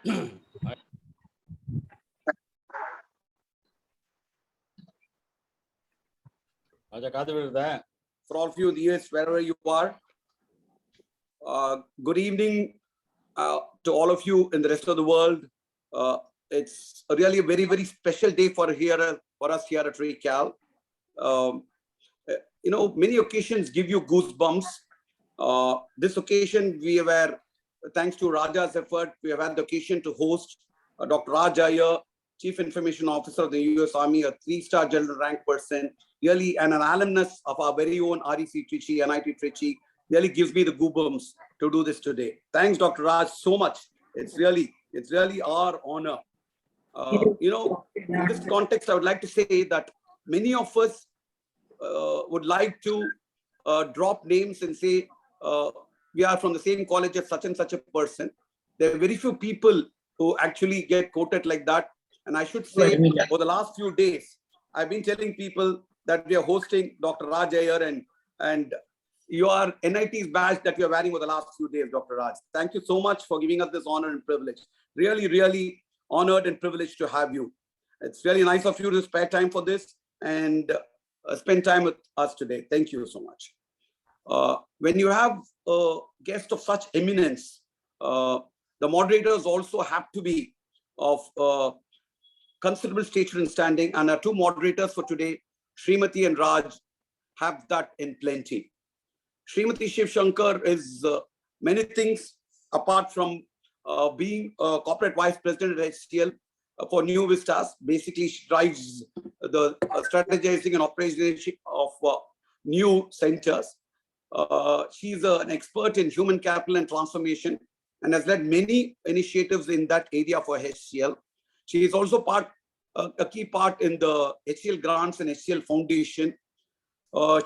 For all of you in the US, wherever you are, good evening to all of you in the rest of the world. It's really a very, very special day for us here at ReCal. Many occasions give you goosebumps. This occasion, thanks to Raja's effort, we have had the occasion to host Dr. Raj Iyer, Chief Information Officer of the US Army, a 3-star general rank person, really an alumnus of our very own REC Trichy, NIT Trichy. Really gives me the goosebumps to do this today. Thanks, Dr. Raj, so much. It's really our honor. In this context, I would like to say that many of us would like to drop names and say we are from the same college as such and such a person. There are very few people who actually get quoted like that. And I should say, for the last few days, I've been telling people that we are hosting Dr. Raj Iyer and your NIT's badge that you're wearing for the last few days, Dr. Raj. Thank you so much for giving us this honor and privilege. Really, really honored and privileged to have you. It's really nice of you to spare time for this and spend time with us today. Thank you so much. When you have a guest of such eminence, the moderators also have to be of considerable stature and standing, and our two moderators for today, Srimati and Raj, have that in plenty. Srimati Shiv Shankar is many things apart from being a corporate vice president at HCL for New Vistas. Basically, she drives the strategizing and operationalization of new centers. She's an expert in human capital and transformation and has led many initiatives in that area for HCL. She is also a key part in the HCL Grants and HCL Foundation.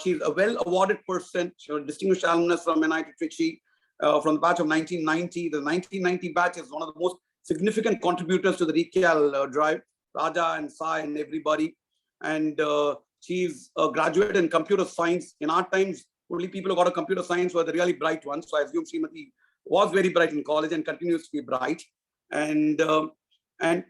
She's a well-awarded person. She's a distinguished alumnus from NIT Trichy from the batch of 1990. The 1990 batch is one of the most significant contributors to the ReCal drive, Raja and Sai and everybody. And she's a graduate in computer science. In our times, only people who got a computer science were the really bright ones. So I assume Srimati was very bright in college and continues to be bright. And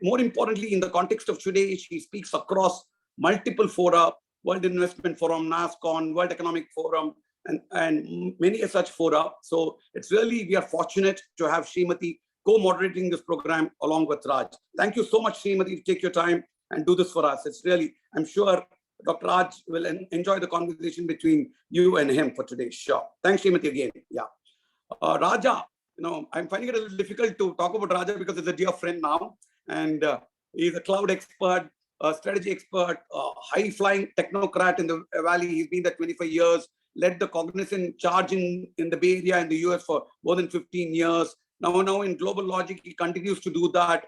more importantly, in the context of today, she speaks across multiple fora, World Investment Forum, NASCON, World Economic Forum, and many such fora. So it's really, we are fortunate to have Srimati co-moderating this program along with Raj. Thank you so much, Srimati, to take your time and do this for us. It's really, I'm sure Dr. Raj will enjoy the conversation between you and him for today. Sure. Thanks, Srimati, again. Yeah. Raja, I'm finding it a little difficult to talk about Raja because he's a dear friend now. And he's a cloud expert, a strategy expert, a high-flying technocrat in the Valley. He's been there 25 years, led the cognizant charge in the Bay Area in the US for more than 15 years. Now in Global Logic, he continues to do that.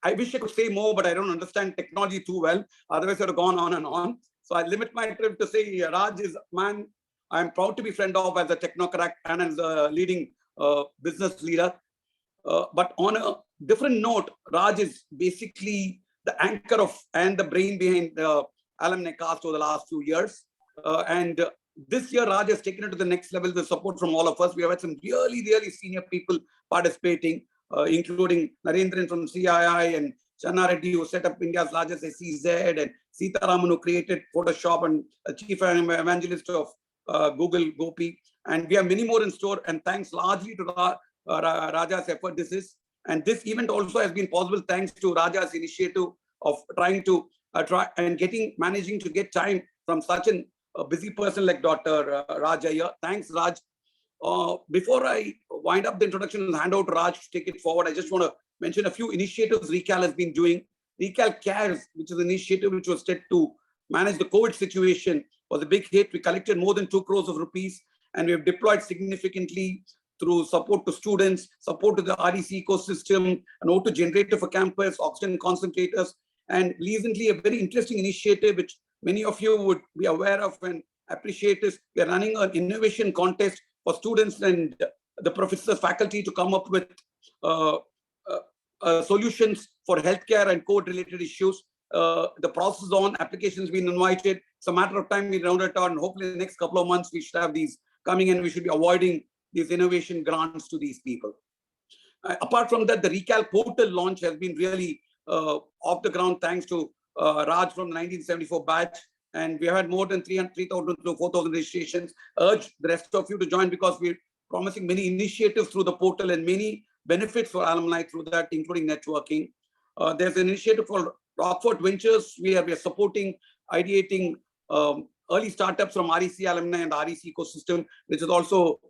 I wish I could say more, but I don't understand technology too well. Otherwise, I would have gone on and on. So I limit my trip to say Raj is a man I'm proud to be friend of as a technocrat and as a leading business leader. But on a different note, Raj is basically the anchor of and the brain behind the alumni cast over the last few years. And this year, Raj has taken it to the next level, the support from all of us. We have had some really, really senior people participating, including Narendran from CII and Channa Reddy, who set up India's largest SEZ, and Sita Raman, who created Photoshop, and a chief evangelist of Google, Gopi. And we have many more in store. And thanks largely to Raja's effort, this event also has been possible thanks to Raja's initiative of trying to managing to get time from such a busy person like Dr. Raj Iyer. Thanks, Raj. Before I wind up the introduction and hand out to Raj to take it forward, I just want to mention a few initiatives ReCal has been doing. ReCal Cares, which is an initiative which was set to manage the COVID situation, was a big hit. We collected more than 2 crores of rupees, and we have deployed significantly through support to students, support to the REC ecosystem, an O2 generator for campus, oxygen concentrators, and recently a very interesting initiative which many of you would be aware of and appreciate is we are running an innovation contest for students and the professors, faculty to come up with solutions for healthcare and COVID-related issues. The process is on, applications been invited. It's a matter of time we round it out, and hopefully in the next couple of months we should have these coming in. We should be avoiding these innovation grants to these people. Apart from that, the Recal portal launch has been really off the ground thanks to Raj from the 1974 batch. And we have had more than 3,000 to 4,000 registrations. Urge the rest of you to join because we're promising many initiatives through the portal and many benefits for alumni through that, including networking. There's an initiative called Rockford Ventures. We are supporting, ideating early startups from REC alumni and the REC ecosystem, which is also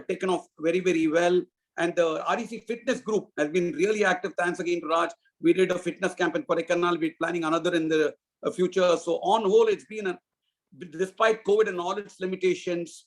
taken off very, very well. And the REC fitness group has been really active. Thanks again to Raj. We did a fitness camp in Kodaikanal. We're planning another in the future. So on whole, it's been, despite COVID and all its limitations,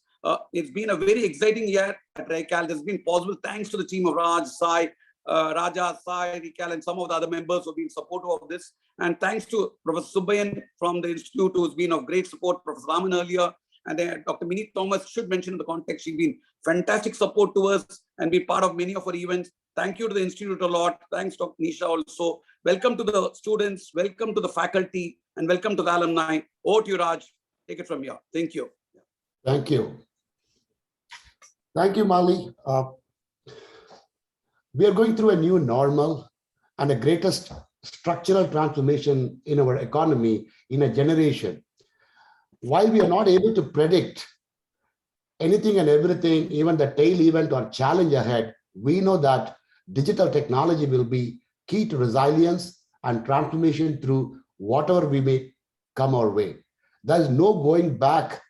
it's been a very exciting year at Recal. This has been possible thanks to the team of Raj, Sai, Raja, Sai, Recal, and some of the other members who have been supportive of this. And thanks to Professor Subbayan from the Institute, who's been of great support, Professor Raman earlier, and then Dr. Minnie Thomas should mention in the context. She's been fantastic support to us and be part of many of our events. Thank you to the Institute a lot. Thanks, Dr. Nisha also. Welcome to the students, welcome to the faculty, and welcome to the alumni. Over to you, Raj. Take it from here. Thank you. Thank you. Thank you, Mali. We are going through a new normal and the greatest structural transformation in our economy in a generation. While we are not able to predict anything and everything, even the tail event or challenge ahead, we know that digital technology will be key to resilience and transformation through whatever we may come our way. There is no going back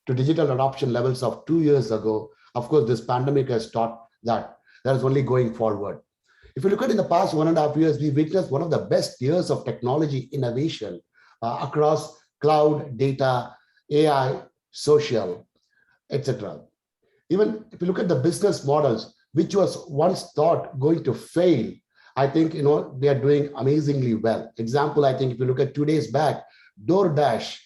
to digital adoption levels of 2 years ago. Of course, this pandemic has taught that there is only going forward. If you look at in the past 1.5 years, we witnessed one of the best years of technology innovation across cloud, data, AI, social, etc. Even if you look at the business models, which was once thought going to fail, I think they are doing amazingly well. Example, I think if you look at 2 days back, DoorDash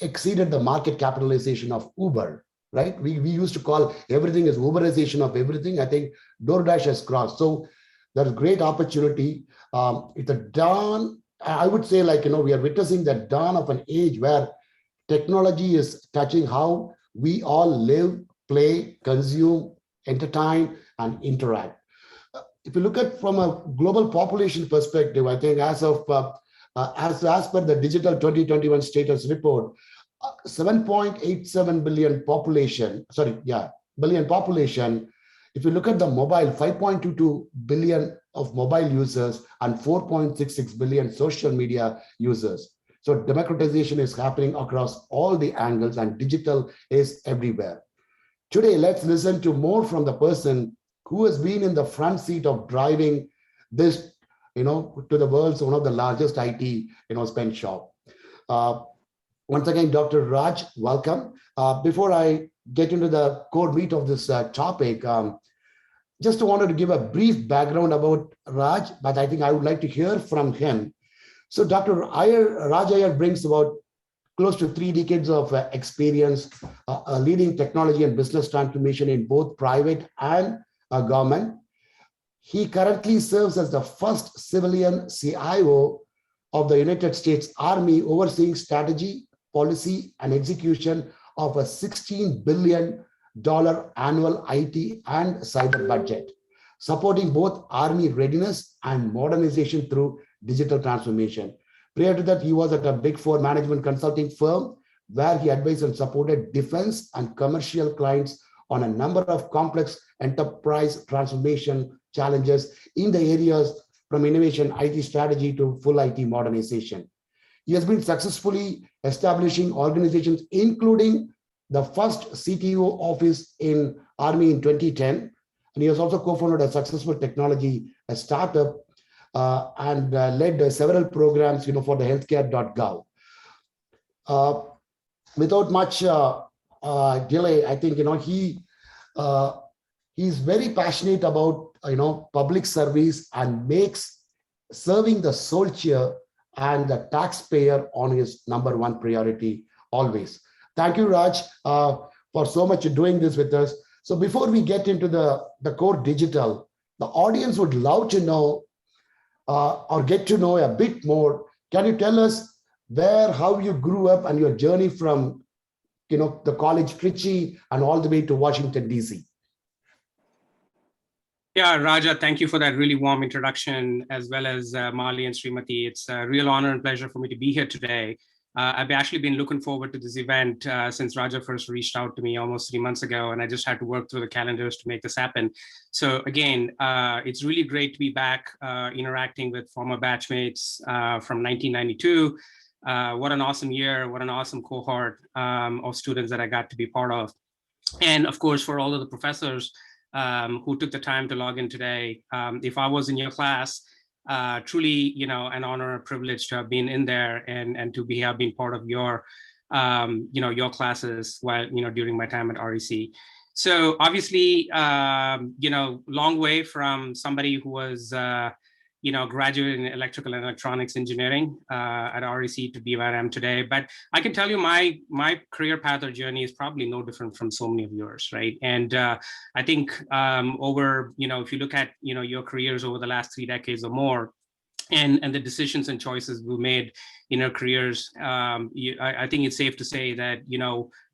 exceeded the market capitalization of Uber, right? We used to call everything as Uberization of everything. I think DoorDash has crossed. So there's great opportunity. It's a dawn, I would say, we are witnessing the dawn of an age where technology is touching how we all live, play, consume, entertain, and interact. If you look at from a global population perspective, I think as per the Digital 2021 Status Report, 7.87 billion population. If you look at the mobile, 5.22 billion of mobile users and 4.66 billion social media users. So democratization is happening across all the angles and digital is everywhere. Today, let's listen to more from the person who has been in the front seat of driving this, to the world's one of the largest IT, spend shop. Once again, Dr. Raj, welcome. Before I get into the core meat of this topic, just wanted to give a brief background about Raj, but I think I would like to hear from him. So Dr. Raj Iyer brings about close to 3 decades of experience leading technology and business transformation in both private and government. He currently serves as the first civilian CIO of the United States Army, overseeing strategy, policy, and execution of a $16 billion annual IT and cyber budget, supporting both Army readiness and modernization through digital transformation. Prior to that, he was at a Big Four management consulting firm where he advised and supported defense and commercial clients on a number of complex enterprise transformation challenges in the areas from innovation, IT strategy to full IT modernization. He has been successfully establishing organizations, including the first CTO office in Army in 2010. And he has also co-founded a successful technology startup and led several programs, for the healthcare.gov. Without much delay, I think, he's very passionate about, public service and makes serving the soldier and the taxpayer on his #1 priority always. Thank you, Raj, for so much doing this with us. So before we get into the core digital, the audience would love to know or get to know a bit more. Can you tell us how you grew up and your journey from, the college Trichy and all the way to Washington, D.C.? Yeah, Raja, thank you for that really warm introduction, as well as Mali and Srimati. It's a real honor and pleasure for me to be here today. I've actually been looking forward to this event since Raja first reached out to me almost 3 months ago, and I just had to work through the calendars to make this happen. So again, it's really great to be back interacting with former batchmates from 1992. What an awesome year, what an awesome cohort of students that I got to be part of. And of course, for all of the professors who took the time to log in today. If I was in your class, truly, an honor and privilege to have been in there and to have been part of your, your classes while, during my time at REC. So obviously, long way from somebody who was, graduate in electrical and electronics engineering at REC to be where I am today. But I can tell you my career path or journey is probably no different from so many of yours, right? And I think over, if you look at, your careers over the last 3 decades or more, and the decisions and choices we made in our careers, I think it's safe to say that,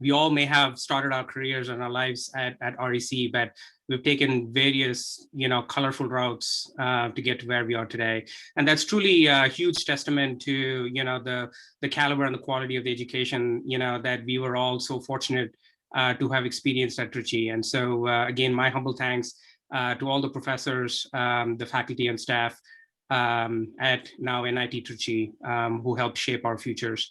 we all may have started our careers and our lives at REC, but we've taken various, colorful routes to get to where we are today. And that's truly a huge testament to, the caliber and the quality of the education, that we were all so fortunate to have experienced at Trichy. And so again, my humble thanks to all the professors, the faculty and staff at now NIT Trichy, who helped shape our futures.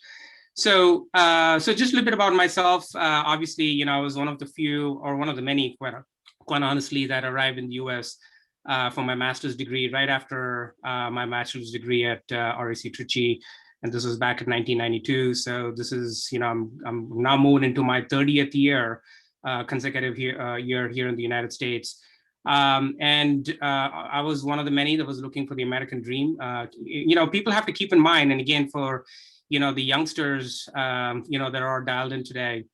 So, so just a little bit about myself. Obviously, I was one of the few, or one of the many, quite honestly, that arrived in the US for my master's degree right after my bachelor's degree at REC Trichy. And this was back in 1992. So this is, I'm now moving into my 30th year, consecutive year here in the United States. I was one of the many that was looking for the American dream. People have to keep in mind, and again, for, the youngsters, that are dialed in today,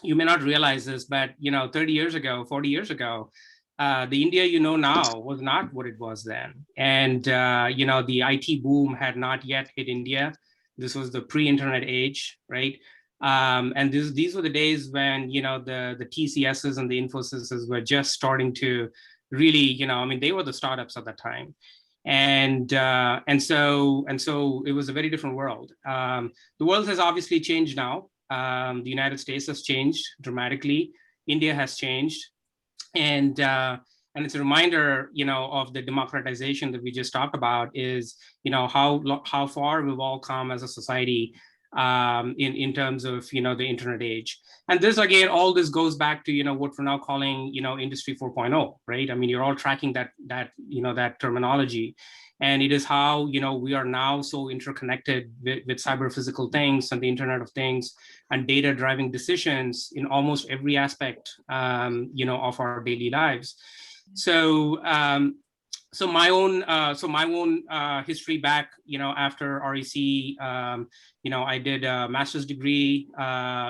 you may not realize this, but, 30 years ago, 40 years ago, the India now was not what it was then. And, the IT boom had not yet hit India. This was the pre-internet age, right? And these were the days when, the TCSs and the Infosys were just starting to really, they were the startups at that time. And so it was a very different world. The world has obviously changed now. The United States has changed dramatically. India has changed. And it's a reminder, of the democratization that we just talked about is, how far we've all come as a society in terms of, the internet age. And this, again, all this goes back to, what we're now calling, Industry 4.0, right? I mean, you're all tracking that terminology. And it is how, we are now so interconnected with cyber physical things and the Internet of Things and data driving decisions in almost every aspect, of our daily lives. So, so my own history back, after REC, I did a master's degree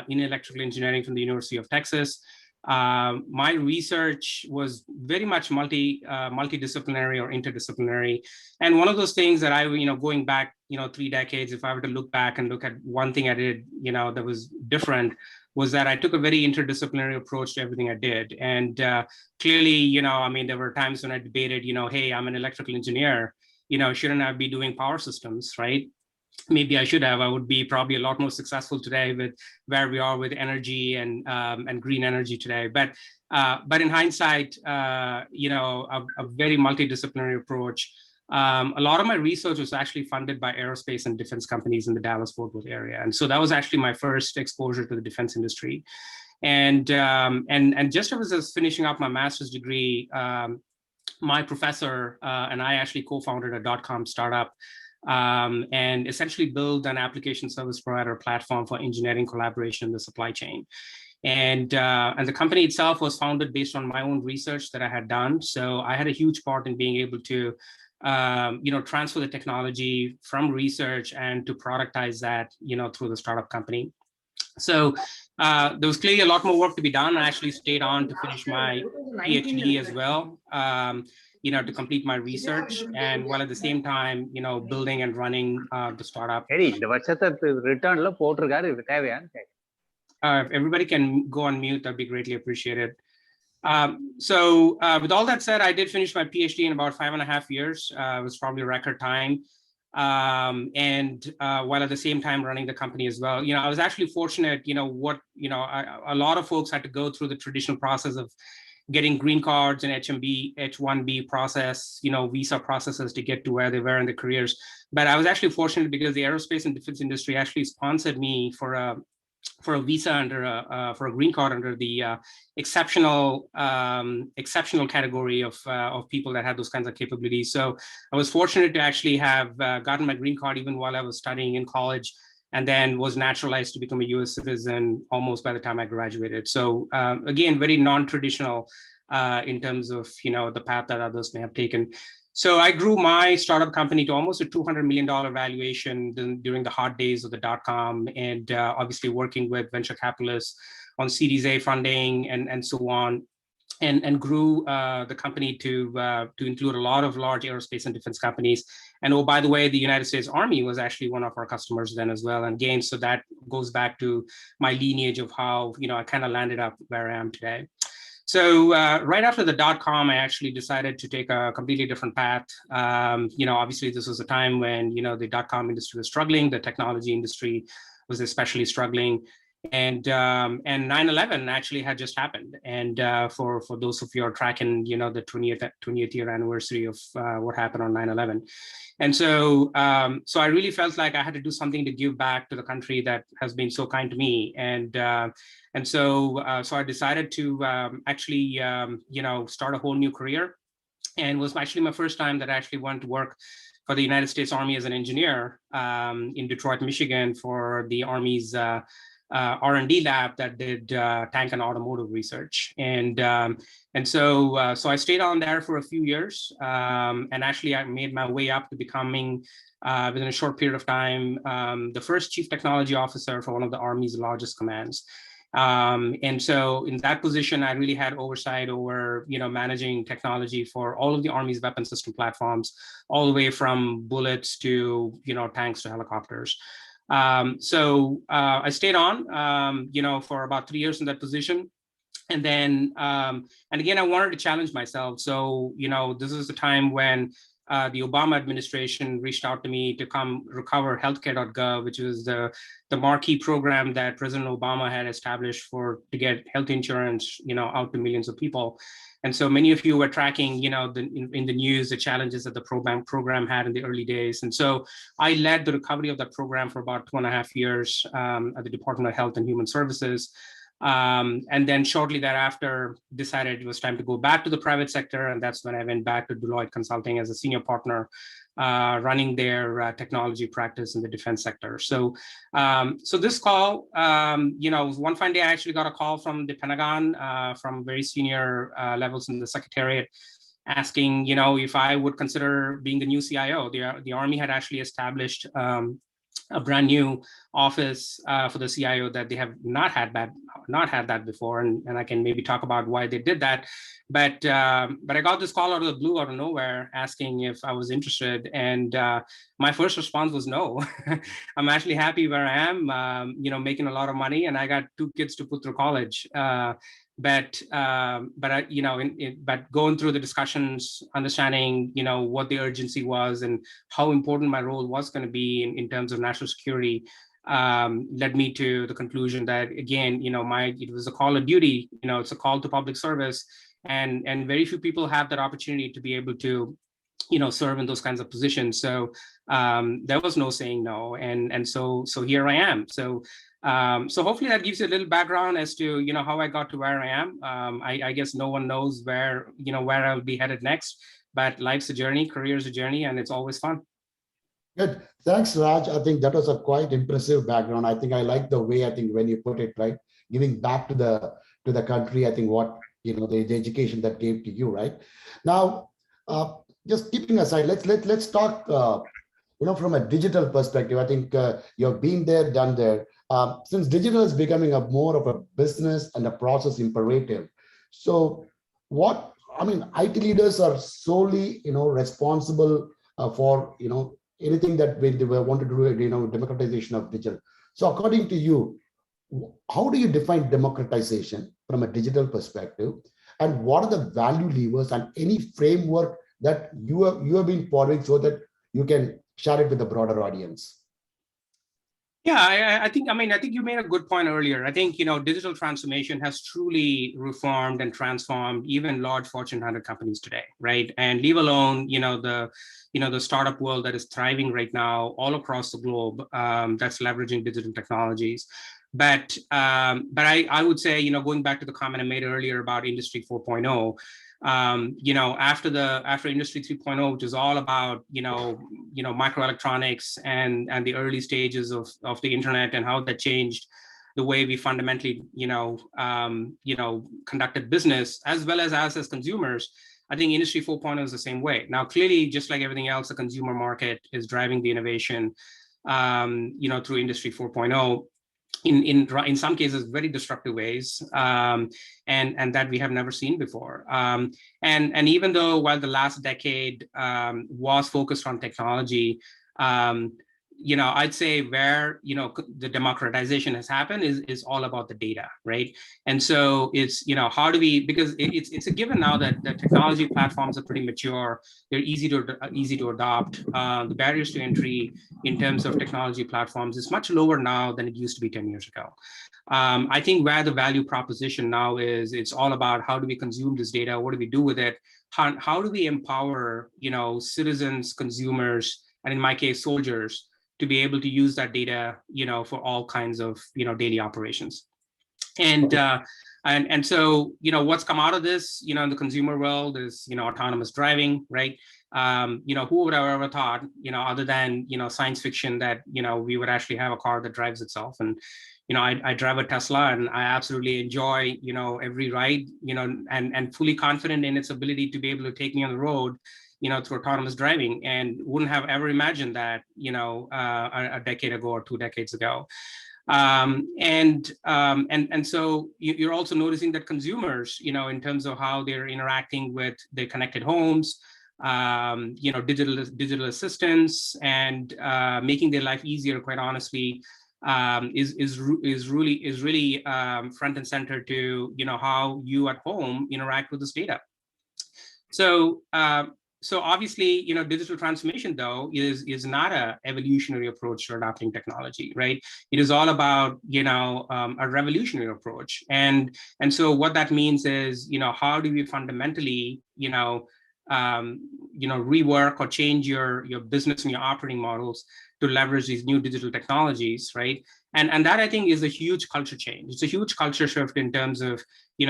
in electrical engineering from the University of Texas. My research was very much multidisciplinary or interdisciplinary. And one of those things that I, going back, 3 decades, if I were to look back and look at one thing I did, that was different, was that I took a very interdisciplinary approach to everything I did. And clearly, there were times when I debated, hey, I'm an electrical engineer, shouldn't I be doing power systems, right? Maybe I should have. I would be probably a lot more successful today with where we are with energy and green energy today. But in hindsight, a very multidisciplinary approach. A lot of my research was actually funded by aerospace and defense companies in the Dallas-Fort Worth area, and so that was actually my first exposure to the defense industry. And just as I was finishing up my master's degree, my professor and I actually co-founded a .com startup. And essentially build an application service provider platform for engineering collaboration in the supply chain. And the company itself was founded based on my own research that I had done. So I had a huge part in being able to, transfer the technology from research and to productize that, through the startup company. So there was clearly a lot more work to be done. I actually stayed on to finish my PhD as well. To complete my research, and while at the same time, building and running the startup. If everybody can go on mute, that'd be greatly appreciated. With all that said, I did finish my PhD in about 5.5 years. It was probably a record time. While at the same time running the company as well, I was actually fortunate, a lot of folks had to go through the traditional process of getting green cards and H1B process, visa processes to get to where they were in their careers. But I was actually fortunate because the aerospace and defense industry actually sponsored me for a visa for a green card under the exceptional category of people that had those kinds of capabilities. So I was fortunate to actually have gotten my green card even while I was studying in college, and then was naturalized to become a US citizen almost by the time I graduated. So again, very non-traditional in terms of the path that others may have taken. So I grew my startup company to almost a $200 million valuation during the hard days of the dot-com, and obviously working with venture capitalists on Series A funding and so on, and grew the company to include a lot of large aerospace and defense companies. And oh, by the way, the United States Army was actually one of our customers then as well. And again, so that goes back to my lineage of how I kind of landed up where I am today. So right after the dot-com, I actually decided to take a completely different path. Obviously, this was a time when the dot-com industry was struggling, the technology industry was especially struggling, and 9/11 actually had just happened. And for those of you who are tracking, the 20th year anniversary of what happened on 9/11. And so I really felt like I had to do something to give back to the country that has been so kind to me. And so I decided to actually, start a whole new career. And it was actually my first time that I actually went to work for the United States Army as an engineer in Detroit, Michigan, for the Army's R&D lab that did tank and automotive research. And so I stayed on there for a few years, and actually I made my way up to becoming, within a short period of time, the first chief technology officer for one of the Army's largest commands. And so in that position, I really had oversight over, managing technology for all of the Army's weapon system platforms, all the way from bullets to, tanks to helicopters. So I stayed on, for about 3 years in that position. And then, and again, I wanted to challenge myself. So, this is the time when the Obama administration reached out to me to come recover healthcare.gov, which was the marquee program that President Obama had established to get health insurance, out to millions of people. And so many of you were tracking, in the news, the challenges that the program had in the early days. And so I led the recovery of that program for about 2.5 years at the Department of Health and Human Services. And then shortly thereafter, decided it was time to go back to the private sector. And that's when I went back to Deloitte Consulting as a senior partner, running their technology practice in the defense sector. So this call, one fine day, I actually got a call from the Pentagon, from very senior levels in the Secretariat, asking, if I would consider being the new CIO. The Army had actually established a brand new office for the CIO that they have not had that before, and I can maybe talk about why they did that. But I got this call out of the blue, out of nowhere, asking if I was interested, and my first response was no. I'm actually happy where I am, making a lot of money, and I got 2 kids to put through college. But going through the discussions, understanding, what the urgency was and how important my role was going to be in terms of national security, led me to the conclusion that, again, it was a call of duty. It's a call to public service, and very few people have that opportunity to be able to, serve in those kinds of positions. So there was no saying no, and so here I am. So hopefully that gives you a little background as to, how I got to where I am. I guess no one knows where I'll be headed next, but life's a journey, career's a journey, and it's always fun. Good. Thanks, Raj. I think that was a quite impressive background. I think I like the way, when you put it, right, giving back to the country. I think what, the education that gave to you, right? Now, just keeping aside, let's talk, from a digital perspective. I think you've been there, done there. Since digital is becoming more of a business and a process imperative. So IT leaders are solely, responsible for, anything that they want to do, democratization of digital. So according to you, how do you define democratization from a digital perspective? And what are the value levers and any framework that you have been following so that you can share it with the broader audience? Yeah, I think you made a good point earlier. I think, digital transformation has truly reformed and transformed even large Fortune 100 companies today, right? And leave alone, the startup world that is thriving right now all across the globe, that's leveraging digital technologies. But I would say, going back to the comment I made earlier about Industry 4.0, after Industry 3.0, which is all about microelectronics and the early stages of the internet and how that changed the way we fundamentally conducted business, as well as consumers. I think Industry 4.0 is the same way. Now, clearly, just like everything else, the consumer market is driving the innovation through Industry 4.0. In some cases, very destructive ways, and that we have never seen before. And even though while the last decade was focused on technology, I'd say where the democratization has happened is all about the data, right? And so it's how do we, because it's a given now that the technology platforms are pretty mature, they're easy to adopt. The barriers to entry in terms of technology platforms is much lower now than it used to be 10 years ago. I think where the value proposition now is, it's all about how do we consume this data, what do we do with it, how do we empower citizens, consumers, and in my case, soldiers, to be able to use that data, for all kinds of, daily operations. And so, what's come out of this, in the consumer world is, autonomous driving, right? Who would have ever thought, other than, science fiction that, we would actually have a car that drives itself. And, I drive a Tesla and I absolutely enjoy, every ride, and fully confident in its ability to be able to take me on the road, through autonomous driving, and wouldn't have ever imagined that, a decade ago or 2 decades ago. And so you're also noticing that consumers, in terms of how they're interacting with their connected homes, digital assistants, and making their life easier, quite honestly, is really front and center to how you at home interact with this data. So obviously, digital transformation, though, is not an evolutionary approach to adopting technology, right? It is all about, a revolutionary approach. And so what that means is, how do we fundamentally, rework or change your business and your operating models to leverage these new digital technologies, right? And that, I think, is a huge culture change. It's a huge culture shift in terms of,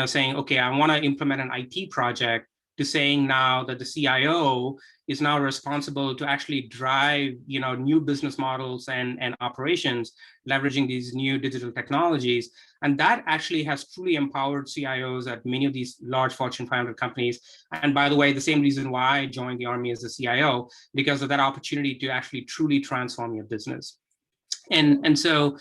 saying, okay, I want to implement an IT project, to saying now that the CIO is now responsible to actually drive, new business models and operations, leveraging these new digital technologies. And that actually has truly empowered CIOs at many of these large Fortune 500 companies. And by the way, the same reason why I joined the Army as a CIO, because of that opportunity to actually truly transform your business. And so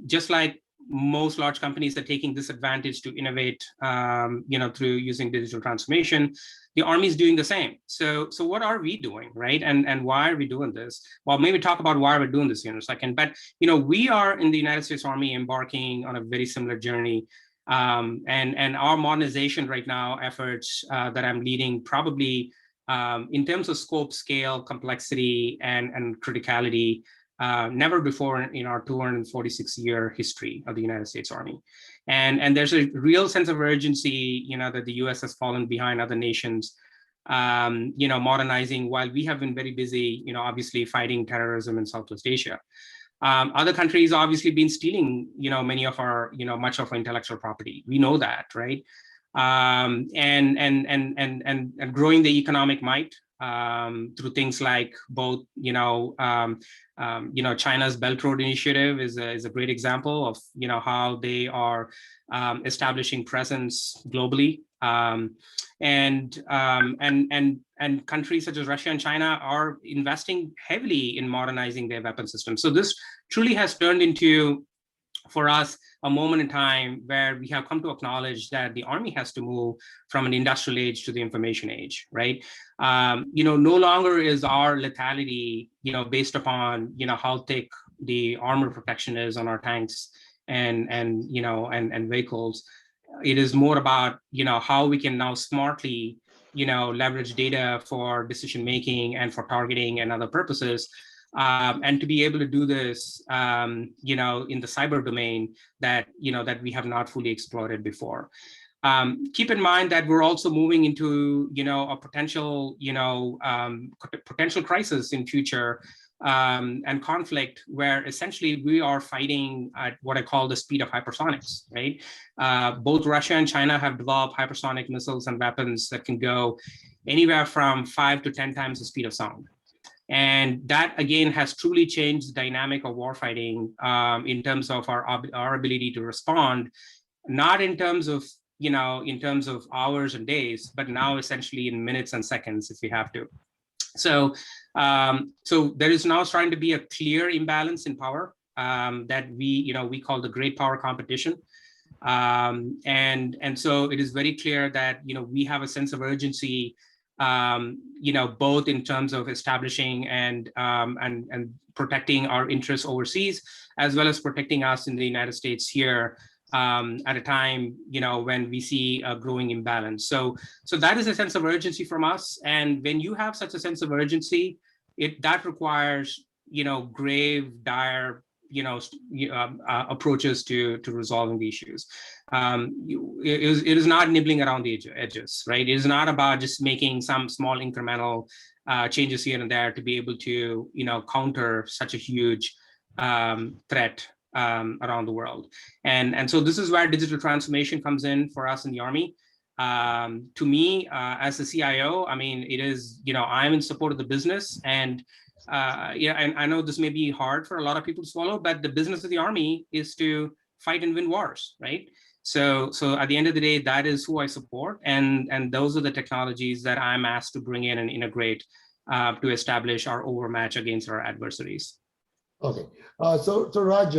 just like most large companies are taking this advantage to innovate, through using digital transformation, the Army is doing the same. So what are we doing, right? And why are we doing this? Well, maybe talk about why we're doing this here in a second. But we are in the United States Army embarking on a very similar journey. And our modernization right now efforts that I'm leading, probably in terms of scope, scale, complexity, and criticality, never before in our 246-year history of the United States Army. And there's a real sense of urgency, that the US has fallen behind other nations, modernizing, while we have been very busy, obviously fighting terrorism in Southwest Asia. Other countries obviously been stealing, many of our, much of our intellectual property. We know that, right? And growing the economic might through things like both, China's Belt Road Initiative is a great example of, how they are establishing presence globally. And countries such as Russia and China are investing heavily in modernizing their weapon systems. So this truly has turned into, for us, a moment in time where we have come to acknowledge that the Army has to move from an industrial age to the information age, right? No longer is our lethality, based upon, how thick the armor protection is on our tanks and vehicles. it is more about, how we can now smartly, leverage data for decision making and for targeting and other purposes. And to be able to do this, in the cyber domain that we have not fully exploited before. Keep in mind that we're also moving into, a potential, potential crisis in future, and conflict, where essentially we are fighting at what I call the speed of hypersonics, right? Both Russia and China have developed hypersonic missiles and weapons that can go anywhere from 5 to 10 times the speed of sound. And that, again, has truly changed the dynamic of warfighting, in terms of our ability to respond, not in terms of, in terms of hours and days, but now essentially in minutes and seconds if we have to. So, so there is now starting to be a clear imbalance in power, that we call the great power competition. And so it is very clear that, we have a sense of urgency, both in terms of establishing and protecting our interests overseas, as well as protecting us in the United States here, at a time, when we see a growing imbalance. So that is a sense of urgency from us. And when you have such a sense of urgency, that requires, grave, dire, approaches to resolving the issues. It is not nibbling around the edges, right? It is not about just making some small incremental changes here and there to be able to, counter such a huge threat around the world. And so this is where digital transformation comes in for us in the Army. To me, as a CIO, I mean, it is, I'm in support of the business, and and I know this may be hard for a lot of people to swallow, but the business of the Army is to fight and win wars, right? So at the end of the day, that is who I support, and those are the technologies that I'm asked to bring in and integrate to establish our overmatch against our adversaries. Okay, so Raj,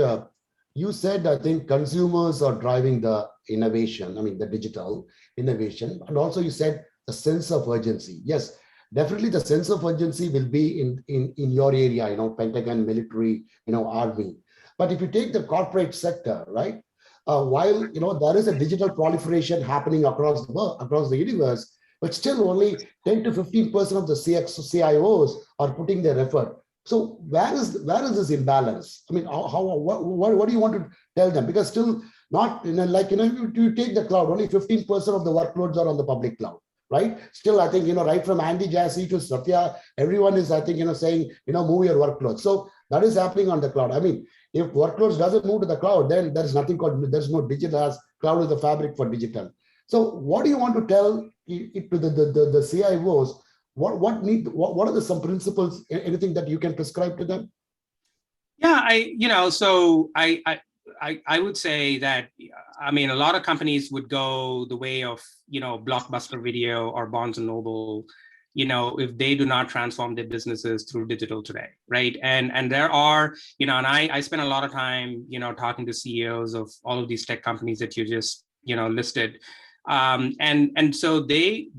you said, I think consumers are driving the innovation, I mean, the digital innovation, and also you said the sense of urgency. Yes, definitely the sense of urgency will be in your area, Pentagon, military, Army. But if you take the corporate sector, right, while, there is a digital proliferation happening across the universe, but still only 10 to 15% of the CIOs are putting their effort. So where is this imbalance? I mean, what do you want to tell them? Because still not, you take the cloud, only 15% of the workloads are on the public cloud, right? Still, I think, right from Andy Jassy to Satya, everyone is, I think, saying, move your workloads. So that is happening on the cloud. I mean, if workloads doesn't move to the cloud, then there's nothing called, there's no digital, as cloud is the fabric for digital. So what do you want to tell it to the CIOs? What are some principles, anything that you can prescribe to them? Yeah, I would say that, I mean, a lot of companies would go the way of, Blockbuster Video or Barnes and Noble, if they do not transform their businesses through digital today, right? And there are, and I spend a lot of time, talking to CEOs of all of these tech companies that you just, listed. And so they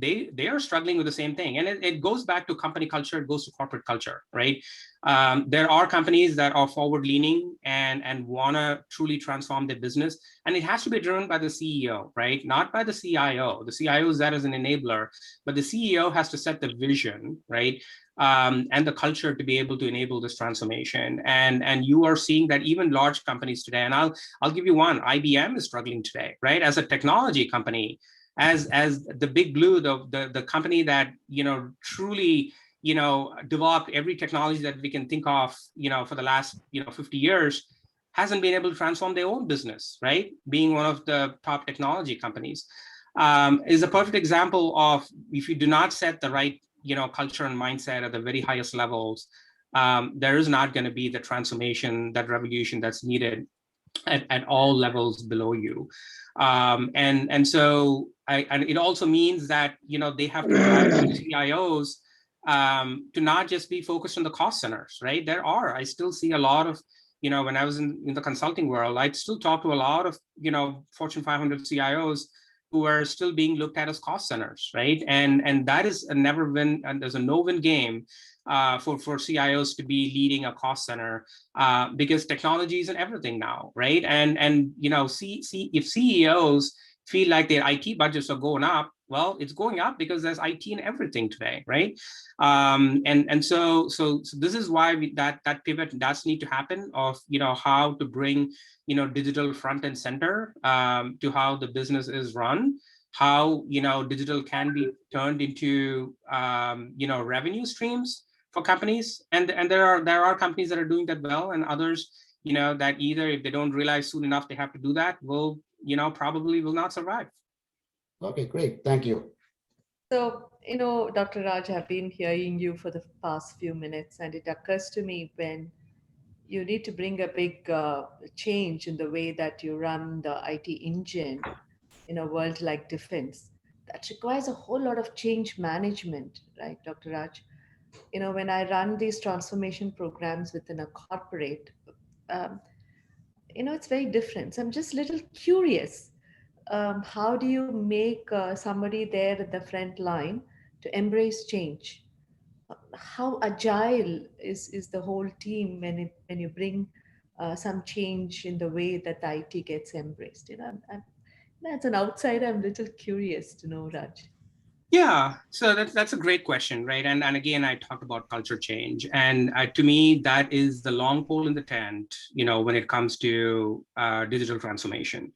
are struggling with the same thing, and it goes back to company culture. It goes to corporate culture, right? There are companies that are forward-leaning and want to truly transform their business, and it has to be driven by the CEO, right? Not by the CIO. The CIO is that as an enabler, but the CEO has to set the vision, right? And the culture to be able to enable this transformation. And you are seeing that even large companies today, and I'll give you one, IBM is struggling today, right? As a technology company, as the big blue, the company that, truly, developed every technology that we can think of, for the last, 50 years, hasn't been able to transform their own business, right? Being one of the top technology companies, is a perfect example of, if you do not set the right, culture and mindset at the very highest levels, there is not going to be the transformation, that revolution that's needed at all levels below you. And so and it also means that, they have to drive CIOs to not just be focused on the cost centers, right? I still see a lot of, when I was in the consulting world, I'd still talk to a lot of, Fortune 500 CIOs who are still being looked at as cost centers, right? And that is a never win, and there's a no-win game for CIOs to be leading a cost center, because technology is in everything now, right? And if CEOs feel like their IT budgets are going up. Well, it's going up because there's IT in everything today, right? So this is why that pivot does need to happen of, how to bring, digital front and center to how the business is run, how, digital can be turned into, revenue streams for companies. And there are companies that are doing that well, and others, that either if they don't realize soon enough they have to do that, will, probably will not survive. Okay, great. Thank you. So, Dr. Raj, I've been hearing you for the past few minutes, and it occurs to me when you need to bring a big change in the way that you run the IT engine in a world like defense. That requires a whole lot of change management, right, Dr. Raj? When I run these transformation programs within a corporate, um, it's very different. So I'm just a little curious. How do you make somebody there at the front line to embrace change? How agile is the whole team when you bring some change in the way that the IT gets embraced? As an outsider, I'm a little curious to know, Raj. Yeah, so that's a great question, right? And again, I talked about culture change, and to me, that is the long pole in the tent, when it comes to digital transformation.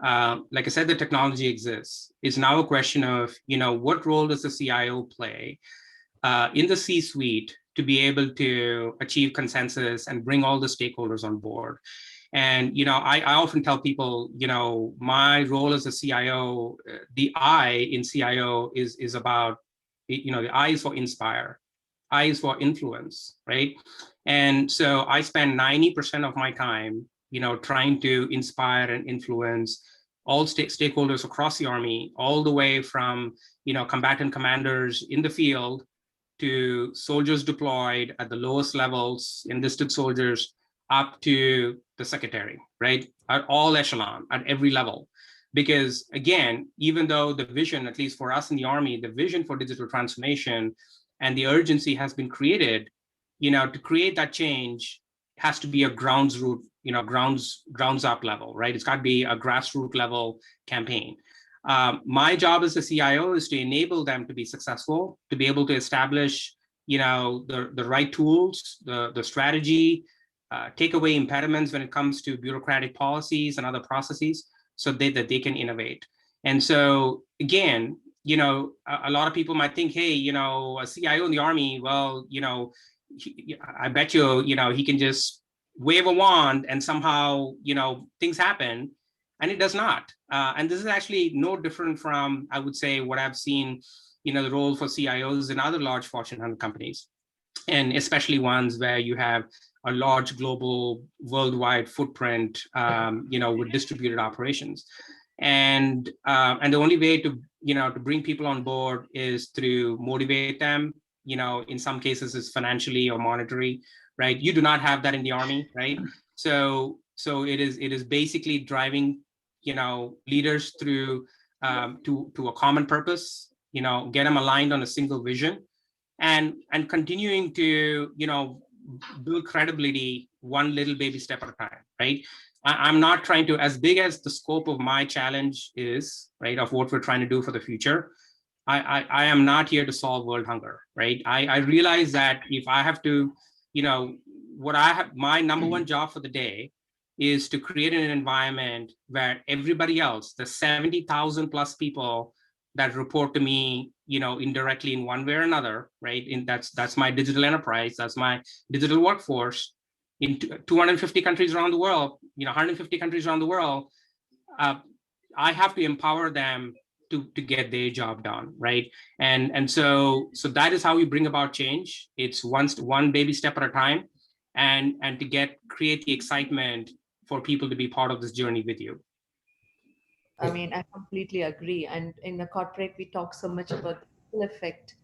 Like I said, the technology exists. It's now a question of, what role does the CIO play in the C-suite to be able to achieve consensus and bring all the stakeholders on board. And, I often tell people, my role as a CIO, the I in CIO is about, the I is for inspire, I is for influence, right? And so I spend 90% of my time, trying to inspire and influence all stakeholders across the Army, all the way from, combatant commanders in the field to soldiers deployed at the lowest levels, enlisted soldiers, up to the secretary, right? At all echelon, at every level. Because again, even though the vision, at least for us in the Army, the vision for digital transformation and the urgency has been created, to create that change has to be a grounds up level, right? It's got to be a grassroots level campaign. My job as a CIO is to enable them to be successful, to be able to establish, the right tools, the strategy, take away impediments when it comes to bureaucratic policies and other processes, so that they can innovate. And so again, a lot of people might think, hey, a CIO in the Army, well, I bet you, he can just wave a wand and somehow, things happen. And it does not. And this is actually no different from, I would say, what I've seen, the role for CIOs in other large Fortune 100 companies, and especially ones where you have a large global worldwide footprint, with distributed operations. And the only way to, to bring people on board is through motivate them, in some cases it's financially or monetary, right? You do not have that in the Army, right? So it is basically driving, leaders through to a common purpose, get them aligned on a single vision, and continuing to, build credibility one little baby step at a time, right? I'm not trying to, as big as the scope of my challenge is, right, of what we're trying to do for the future, I am not here to solve world hunger, right? I realize that if I have to, what I have, my number one job for the day is to create an environment where everybody else, the 70,000 plus people that report to me, indirectly in one way or another, right? And that's my digital enterprise, that's my digital workforce in 250 countries around the world, 150 countries around the world. I have to empower them to get their job done, right? And so that is how we bring about change. It's one baby step at a time, and to create the excitement for people to be part of this journey with you. I mean, I completely agree. And in the corporate, we talk so much about the ripple effect.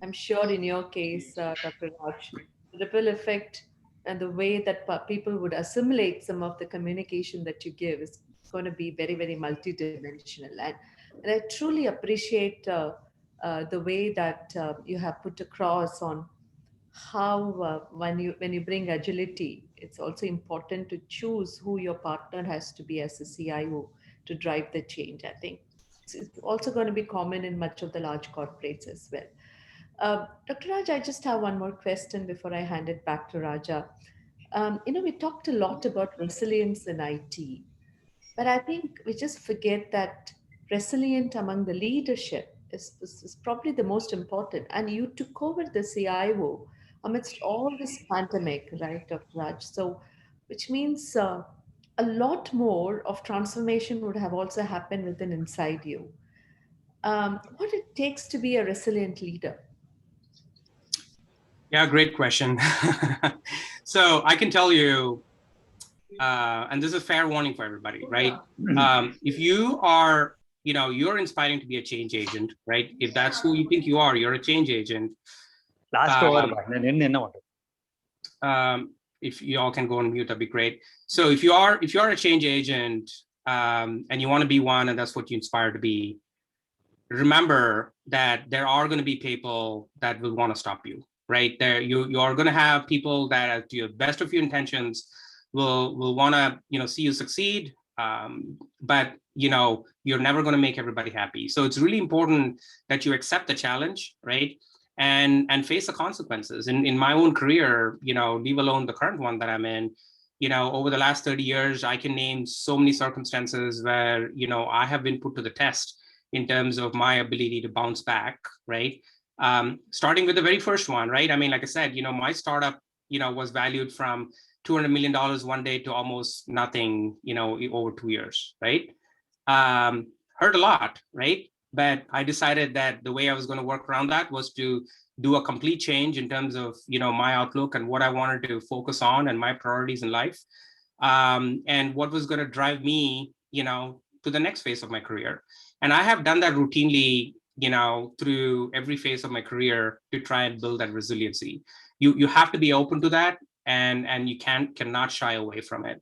I'm sure in your case, Dr. Raj, the ripple effect and the way that people would assimilate some of the communication that you give is going to be very, very multidimensional. And I truly appreciate the way that you have put across on how when you bring agility, it's also important to choose who your partner has to be as a CIO to drive the change. I think it's also going to be common in much of the large corporates as well. Dr. Raj, I just have one more question before I hand it back to Raja. We talked a lot about resilience in IT, but I think we just forget that resilient among the leadership is probably the most important. And you took over the CIO amidst all this pandemic, right, Dr. Raj? So, which means a lot more of transformation would have also happened within inside you. What it takes to be a resilient leader? Yeah, great question. So I can tell you, and this is a fair warning for everybody, right? If you are, you're inspiring to be a change agent, right? If that's who you think you are, you're a change agent. Last over. If you all can go on mute, that'd be great. So if you are a change agent, and you want to be one, and that's what you inspire to be, remember that there are going to be people that will want to stop you, right? There, you are going to have people that, to the best of your intentions, will want to, see you succeed. But you're never going to make everybody happy. So it's really important that you accept the challenge, right? And face the consequences. In my own career, leave alone the current one that I'm in, over the last 30 years, I can name so many circumstances where, I have been put to the test in terms of my ability to bounce back, right? Starting with the very first one, right? I mean, like I said, my startup, was valued from $200 million one day to almost nothing, over 2 years, right? Hurt a lot, right? But I decided that the way I was going to work around that was to do a complete change in terms of, my outlook and what I wanted to focus on and my priorities in life, and what was going to drive me, to the next phase of my career. And I have done that routinely, through every phase of my career to try and build that resiliency. You have to be open to that, and you cannot shy away from it.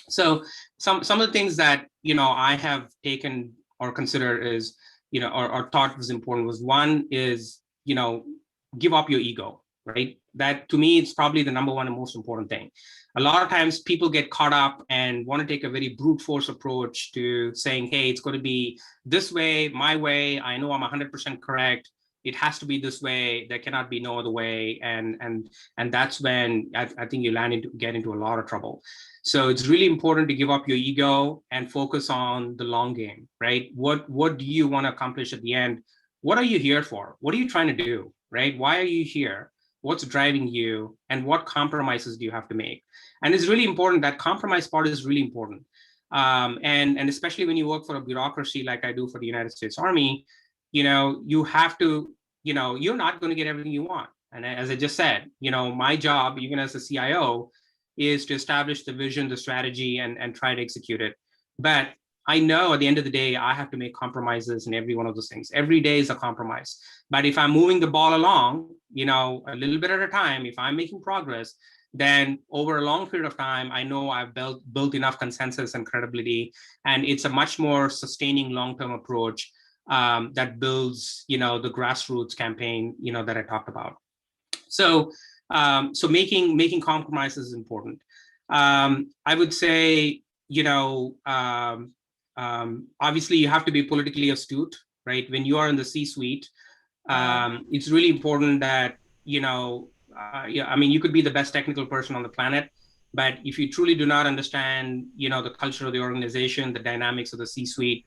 So some of the things that, I have taken or considered is, or thought was important was, one is, give up your ego, right? That, to me, it's probably the number one and most important thing. A lot of times people get caught up and want to take a very brute force approach to saying, hey, it's going to be this way, my way. I know I'm 100% correct. It has to be this way. There cannot be no other way. And that's when I think you get into a lot of trouble. So it's really important to give up your ego and focus on the long game, right? What do you want to accomplish at the end? What are you here for? What are you trying to do, right? Why are you here? What's driving you? And what compromises do you have to make? And it's really important. That compromise part is really important. And especially when you work for a bureaucracy like I do for the United States Army, you have to, you're not going to get everything you want. And as I just said, my job, even as a CIO, is to establish the vision, the strategy, and try to execute it. But I know at the end of the day, I have to make compromises in every one of those things. Every day is a compromise. But if I'm moving the ball along, a little bit at a time, if I'm making progress, then over a long period of time, I know I've built enough consensus and credibility, and it's a much more sustaining long-term approach that builds, the grassroots campaign, that I talked about. So making compromises is important. I would say, obviously you have to be politically astute, right? When you are in the C-suite, it's really important that, you could be the best technical person on the planet, but if you truly do not understand, the culture of the organization, the dynamics of the C-suite,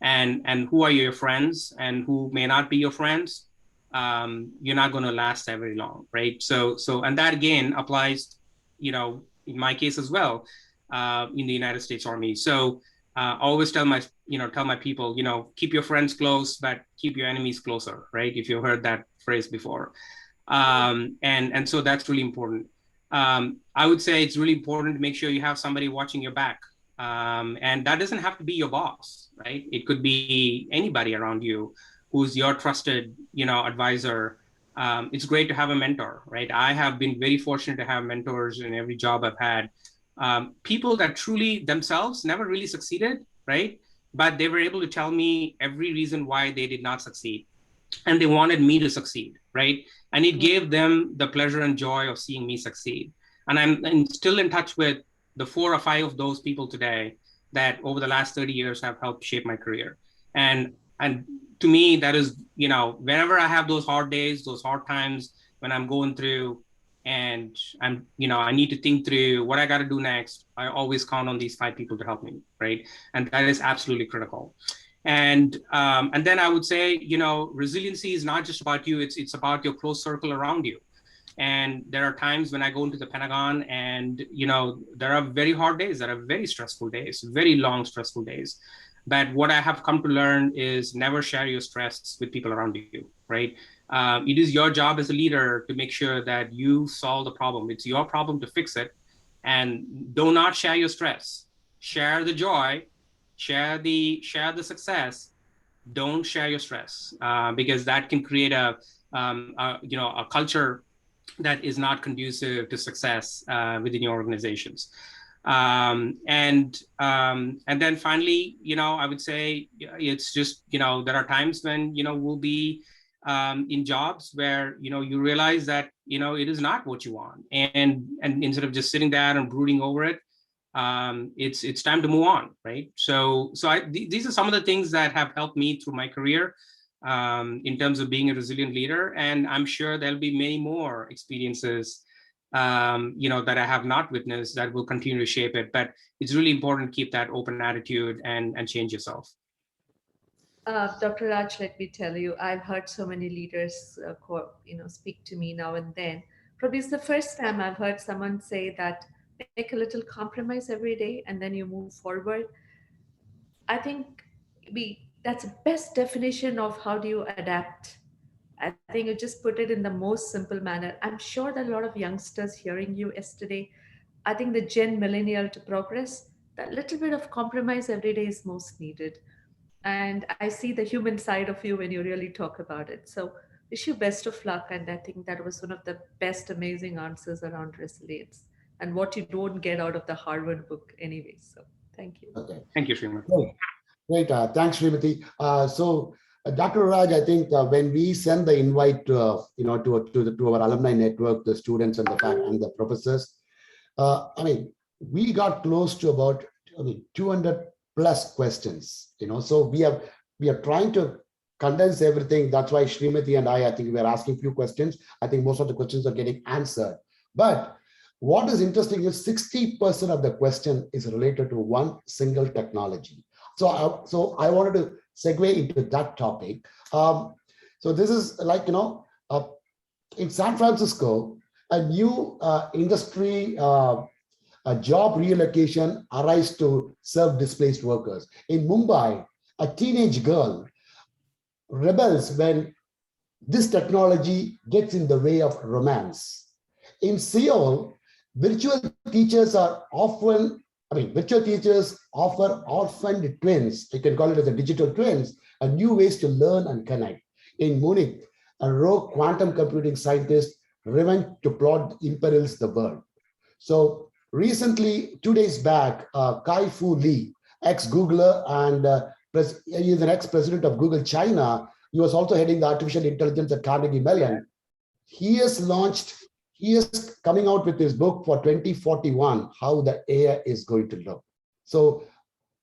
and who are your friends and who may not be your friends, you're not going to last very long, right? So, and that again applies, in my case as well, in the United States Army. So, I always tell my people, keep your friends close, but keep your enemies closer, right? If you've heard that phrase before. And so that's really important. I would say it's really important to make sure you have somebody watching your back. And that doesn't have to be your boss, right? It could be anybody around you who's your trusted, advisor. It's great to have a mentor, right? I have been very fortunate to have mentors in every job I've had. People that truly themselves never really succeeded, right? But they were able to tell me every reason why they did not succeed. And they wanted me to succeed, right? And it gave them the pleasure and joy of seeing me succeed. And I'm still in touch with the 4 or 5 of those people today that over the last 30 years have helped shape my career. And And to me, that is, whenever I have those hard days, those hard times when I'm going through and I need to think through what I got to do next, I always count on these 5 people to help me, right? And that is absolutely critical. And then I would say, resiliency is not just about you, it's about your close circle around you. And there are times when I go into the Pentagon and, there are very hard days, there are very stressful days, very long, stressful days. But what I have come to learn is never share your stress with people around you, right? It is your job as a leader to make sure that you solve the problem. It's your problem to fix it. And do not share your stress. Share the joy, share the success. Don't share your stress, because that can create a culture that is not conducive to success within your organizations. And then finally, I would say it's just, there are times when, we'll be in jobs where, you realize that, it is not what you want. And instead of just sitting there and brooding over it, it's time to move on, right? So these are some of the things that have helped me through my career in terms of being a resilient leader. And I'm sure there'll be many more experiences that I have not witnessed that will continue to shape it. But it's really important to keep that open attitude and change yourself. Dr. Raj, let me tell you, I've heard so many leaders, speak to me now and then. Probably it's the first time I've heard someone say that make a little compromise every day and then you move forward. I think that's the best definition of how do you adapt. I think you just put it in the most simple manner. I'm sure that a lot of youngsters hearing you yesterday, I think the Gen Millennial to progress, that little bit of compromise every day is most needed. And I see the human side of you when you really talk about it. So wish you best of luck. And I think that was one of the best, amazing answers around resilience and what you don't get out of the Harvard book anyway. So thank you. Okay. Thank you, Srimati. Great. Thanks, Srimati. Dr. Raj, I think when we send the invite to our alumni network, the students and the professors, we got close to about 200 plus questions. So we are trying to condense everything. That's why Srimati and I think we are asking a few questions. I think most of the questions are getting answered. But what is interesting is 60% of the question is related to one single technology. So I wanted to segue into that topic. So this is like, in San Francisco, a new industry a job relocation arise to serve displaced workers. In Mumbai, a teenage girl rebels when this technology gets in the way of romance. In Seoul, virtual teachers offer orphaned twins, you can call it as a digital twins, a new ways to learn and connect. In Munich, a rogue quantum computing scientist revenge to plot imperils the world. So recently, 2 days back, Kai-Fu Lee, ex-Googler and he is an ex-president of Google China. He was also heading the artificial intelligence at Carnegie Mellon. He is coming out with his book for 2041, how the AI is going to look. So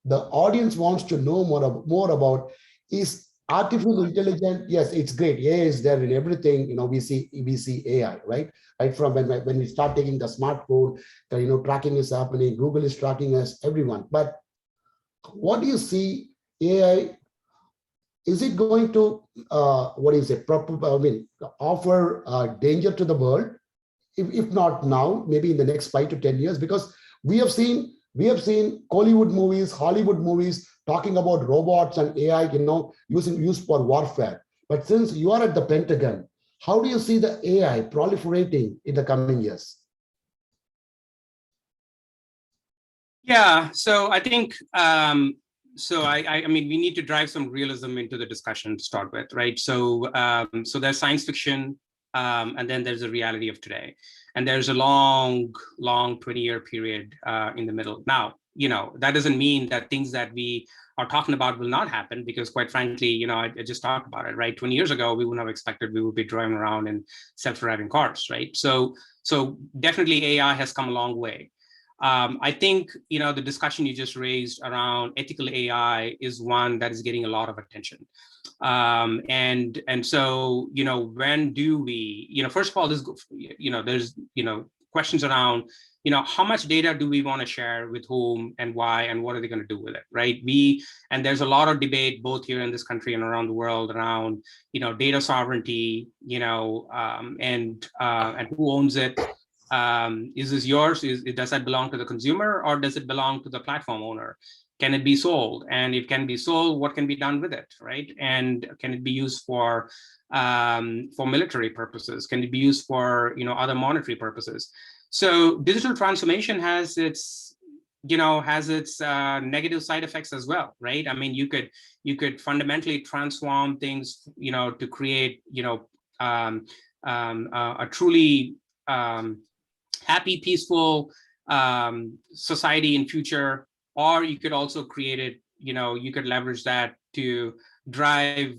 the audience wants to know more about, is artificial intelligence? Yes, it's great. AI is there in everything. We see AI, right? Right from when we start taking the smartphone, tracking is happening. Google is tracking us, everyone. But what do you see AI? Is it going to offer danger to the world? If not now, maybe in the next 5 to 10 years, because we have seen Hollywood movies talking about robots and AI, used for warfare. But since you are at the Pentagon, how do you see the AI proliferating in the coming years? Yeah, so I think, we need to drive some realism into the discussion to start with, right? So there's science fiction, and then there's the reality of today. And there's a long 20-year period in the middle. Now, that doesn't mean that things that we are talking about will not happen, because quite frankly, I just talked about it, right? 20 years ago, we wouldn't have expected we would be driving around in self-driving cars, right? So definitely AI has come a long way. I think, the discussion you just raised around ethical AI is one that is getting a lot of attention. And so, when do we, first of all, there's, questions around, how much data do we want to share with whom and why, and what are they going to do with it, right? And there's a lot of debate both here in this country and around the world around, data sovereignty, and who owns it. Is this yours? Does that belong to the consumer, or does it belong to the platform owner? Can it be sold? And if it can be sold, what can be done with it, right? And can it be used for military purposes? Can it be used for other monetary purposes? So digital transformation has its negative side effects as well, right? I mean, you could fundamentally transform things, to create a truly happy, peaceful society in future. Or you could also create it, you could leverage that to drive,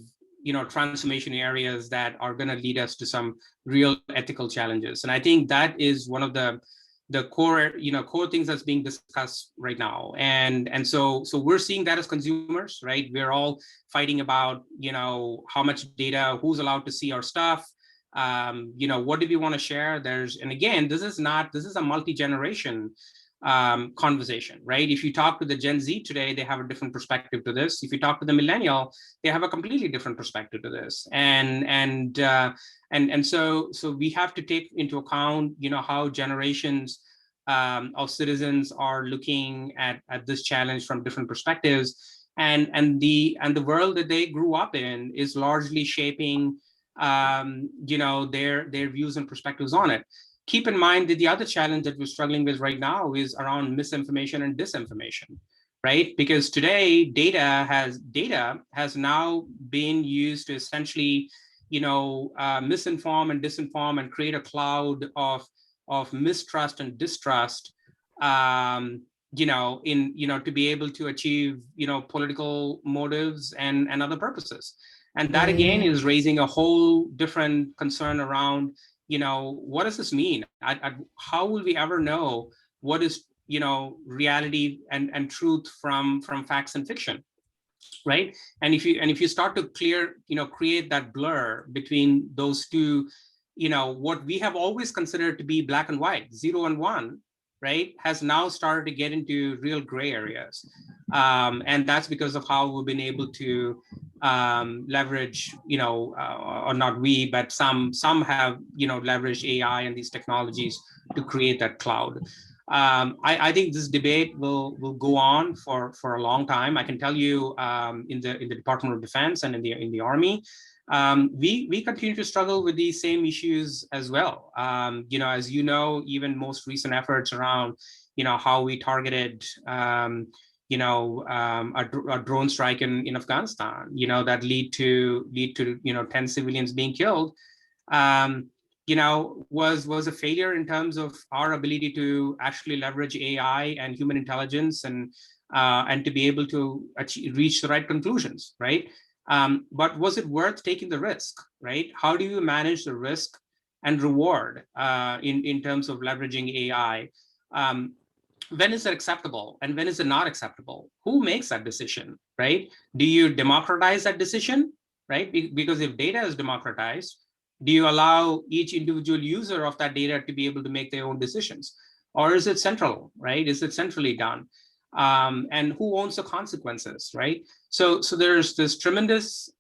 transformation areas that are going to lead us to some real ethical challenges. And I think that is one of the core, core things that's being discussed right now. And so we're seeing that as consumers, right? We're all fighting about, how much data, who's allowed to see our stuff. What do we want to share? And again, this is a multi-generation conversation, right? If you talk to the Gen Z today, they have a different perspective to this. If you talk to the millennial, they have a completely different perspective to this. And so we have to take into account, how generations of citizens are looking at this challenge from different perspectives, and the world that they grew up in is largely shaping their views and perspectives on it. Keep in mind that the other challenge that we're struggling with right now is around misinformation and disinformation, right? Because today data has now been used to essentially, misinform and disinform and create a cloud of mistrust and distrust, to be able to achieve, political motives and other purposes. And that again is raising a whole different concern around, what does this mean? How will we ever know what is, reality and truth from facts and fiction, right? And if you start to create that blur between those two, what we have always considered to be black and white, 0 and 1, right, has now started to get into real gray areas. And that's because of how we've been able to leverage, or not we, but some have, leveraged AI and these technologies to create that cloud. I think this debate will go on for a long time. I can tell you, in the Department of Defense and in the Army, we continue to struggle with these same issues as well. As even most recent efforts around, how we targeted, a drone strike in Afghanistan, that lead to 10 civilians being killed, was a failure in terms of our ability to actually leverage AI and human intelligence and to be able to reach the right conclusions, right? But was it worth taking the risk, right? How do you manage the risk and reward in terms of leveraging AI? When is it acceptable and when is it not acceptable? Who makes that decision, right? Do you democratize that decision, right? Because if data is democratized, do you allow each individual user of that data to be able to make their own decisions? Or is it central, right? Is it centrally done? And who owns the consequences, right? So there's this tremendous,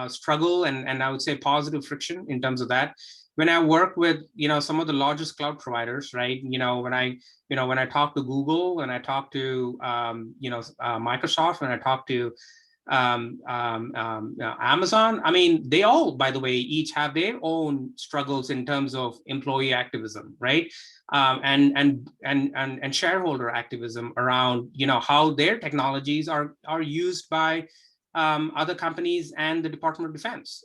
struggle and I would say positive friction in terms of that. When I work with, some of the largest cloud providers, right? When I talk to Google, when I talk to, Microsoft, when I talk to Amazon, I mean, they all, by the way, each have their own struggles in terms of employee activism, right? And shareholder activism around, how their technologies are used by other companies and the Department of Defense.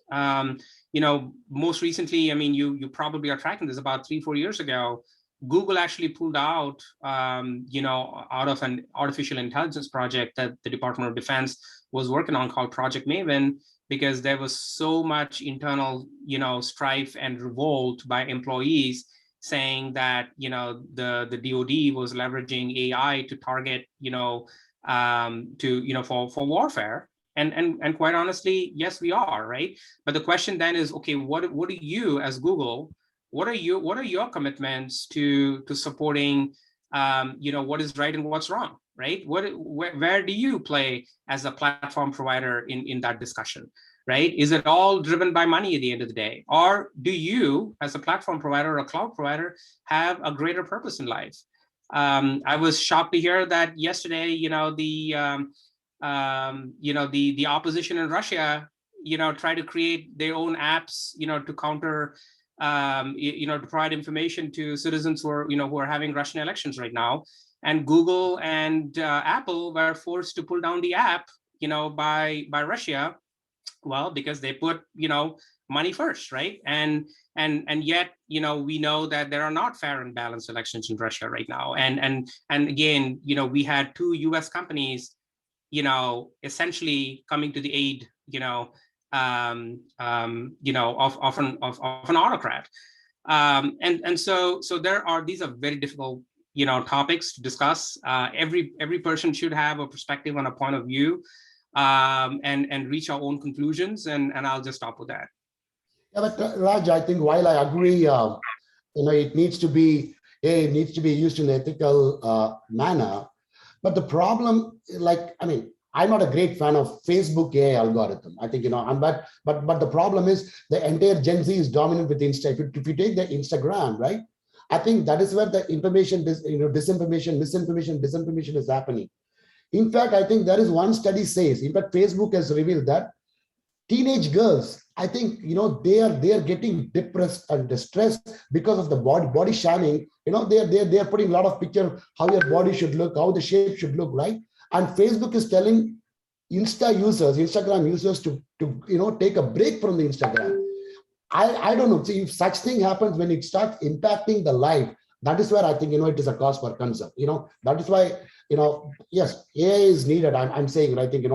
Most recently, I mean, you probably are tracking this, about 3-4 years ago, Google actually pulled out, out of an artificial intelligence project that the Department of Defense was working on called Project Maven, because there was so much internal, strife and revolt by employees saying that, the DoD was leveraging AI to target, for warfare. And quite honestly, yes, we are, right? But the question then is, okay, what do you as Google, what are your commitments to supporting, what is right and what's wrong, right? Where do you play as a platform provider in that discussion, right? Is it all driven by money at the end of the day? Or do you, as a platform provider or a cloud provider, have a greater purpose in life? I was shocked to hear that yesterday, the opposition in Russia, try to create their own apps, to counter, to provide information to citizens who are having Russian elections right now. And Google and Apple were forced to pull down the app, by Russia. Well, because they put, money first, right? And yet, we know that there are not fair and balanced elections in Russia right now. And again, we had two US companies, essentially coming to the aid, of an autocrat. So these are very difficult, topics to discuss. Every person should have a perspective and a point of view, and reach our own conclusions. And I'll just stop with that. Yeah, but Raj, I think while I agree, it needs to be used in an ethical manner. But the problem, I'm not a great fan of Facebook AI algorithm. I think, but the problem is the entire Gen Z is dominant with Insta. If you take the Instagram, right? I think that is where the information, disinformation, misinformation, disinformation is happening. In fact, I think there is one study says, in fact, Facebook has revealed that teenage girls, I think, they are getting depressed and distressed because of the body shaming. They are putting a lot of picture how your body should look, how the shape should look, right? And Facebook is telling Instagram users to take a break from the Instagram. I don't know. See, if such thing happens, when it starts impacting the life, that is where I think, it is a cause for concern. That is why, yes, AI is needed. I'm saying, I think,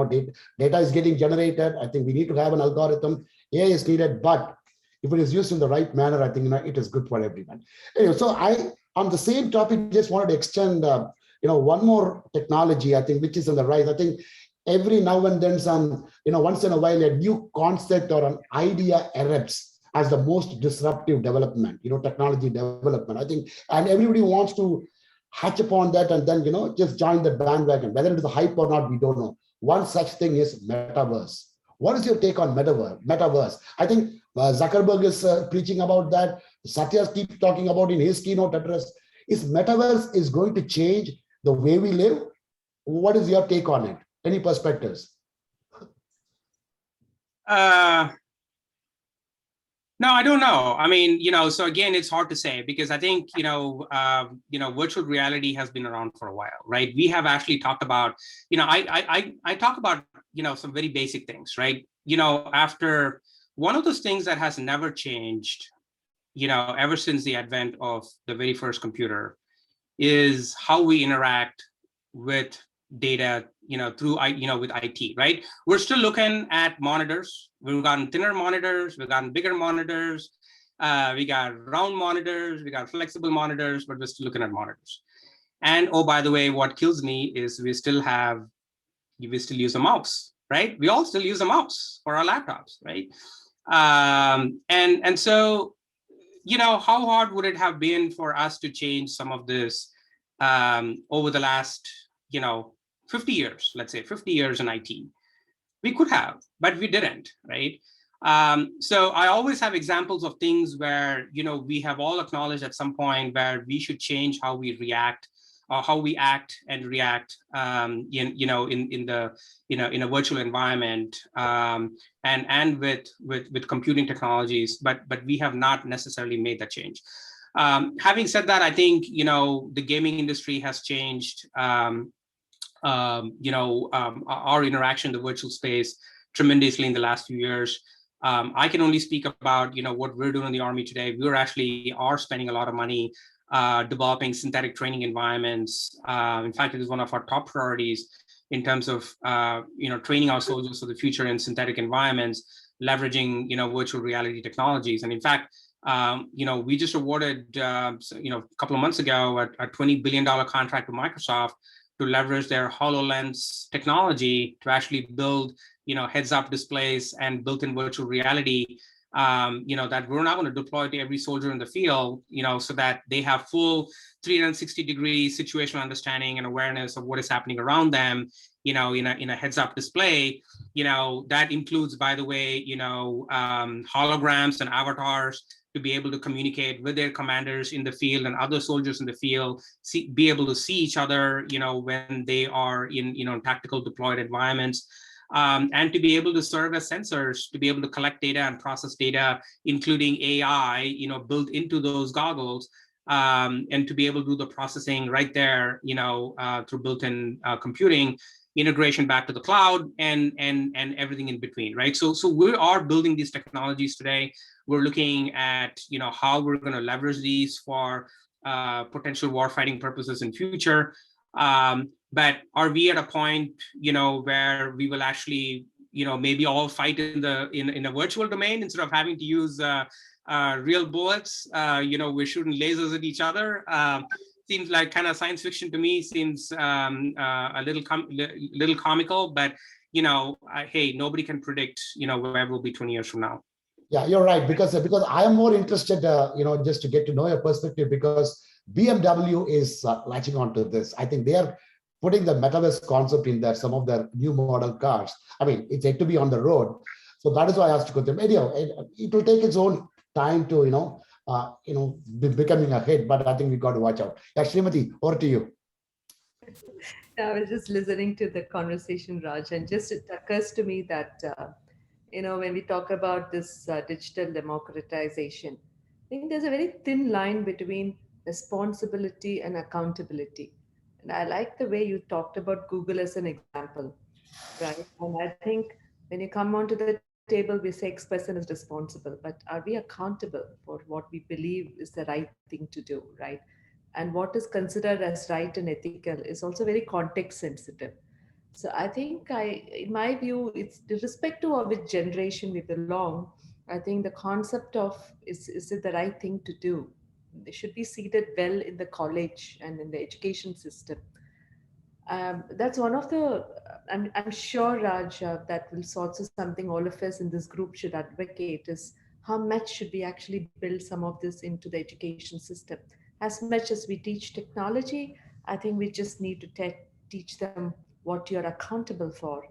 data is getting generated. I think we need to have an algorithm. AI is needed, but if it is used in the right manner, I think, it is good for everyone. Anyway, so on the same topic, just wanted to extend, one more technology, I think, which is on the rise. I think every now and then once in a while, a new concept or an idea erupts as the most disruptive development, technology development, I think, and everybody wants to hatch upon that and then, just join the bandwagon. Whether it is a hype or not, we don't know. One such thing is metaverse. What is your take on metaverse? I think Zuckerberg is preaching about that. Satya keeps talking about in his keynote address. Is metaverse is going to change the way we live? What is your take on it? Any perspectives? No, I don't know. I mean, so again, it's hard to say because I think, virtual reality has been around for a while, right? We have actually talked about, I talk about, some very basic things, right? After one of those things that has never changed, ever since the advent of the very first computer is how we interact with data, through, with IT, right? We're still looking at monitors. We've gotten thinner monitors, we've gotten bigger monitors, we got round monitors, we got flexible monitors, but we're still looking at monitors. And oh, by the way, what kills me is we still use a mouse, right? We all still use a mouse for our laptops, right? And so, how hard would it have been for us to change some of this over the last, 50 years, let's say 50 years in IT? We could have, but we didn't, right? So I always have examples of things where, we have all acknowledged at some point where we should change how we react or how we act and react, in a virtual environment, and with computing technologies, but we have not necessarily made that change. Having said that, I think, the gaming industry has changed, our interaction in the virtual space tremendously in the last few years. I can only speak about, what we're doing in the Army today. We are spending a lot of money developing synthetic training environments. In fact, it is one of our top priorities in terms of, training our soldiers for the future in synthetic environments, leveraging, virtual reality technologies. And in fact, We just awarded, a couple of months ago, a $20 billion contract to Microsoft to leverage their HoloLens technology to actually build, heads-up displays and built-in virtual reality, that we're now going to deploy to every soldier in the field, so that they have full 360-degree situational understanding and awareness of what is happening around them, in a heads-up display. That includes, by the way, holograms and avatars to be able to communicate with their commanders in the field and other soldiers in the field, be able to see each other, when they are in, tactical deployed environments, and to be able to serve as sensors, to be able to collect data and process data, including AI, built into those goggles, and to be able to do the processing right there, through built-in computing, integration back to the cloud, and everything in between, right? So we are building these technologies today. We're looking at, how we're going to leverage these for potential warfighting purposes in future. But are we at a point, where we will actually, maybe all fight in a virtual domain instead of having to use real bullets? We're shooting lasers at each other. Seems like kind of science fiction to me. Seems a little comical, but hey, nobody can predict where we'll be 20 years from now. Yeah, you're right, because I am more interested, just to get to know your perspective, because BMW is latching onto this. I think they are putting the metaverse concept in there, some of their new model cars. I mean, it's yet to be on the road. So that is why I asked you to go. It will take its own time to, becoming a hit, but I think we got to watch out. Yeah, Srimati, over to you. I was just listening to the conversation, Raj, and just it occurs to me that, when we talk about this digital democratization, I think there's a very thin line between responsibility and accountability. And I like the way you talked about Google as an example, right? And I think when you come onto the table, we say X person is responsible, but are we accountable for what we believe is the right thing to do, right? And what is considered as right and ethical is also very context sensitive. So I think in my view, it's irrespective of which generation we belong. I think the concept of is it the right thing to do? They should be seated well in the college and in the education system. That's one of the, I'm sure, Raj, that will also something all of us in this group should advocate is how much should we actually build some of this into the education system. As much as we teach technology, I think we just need to teach them what you're accountable for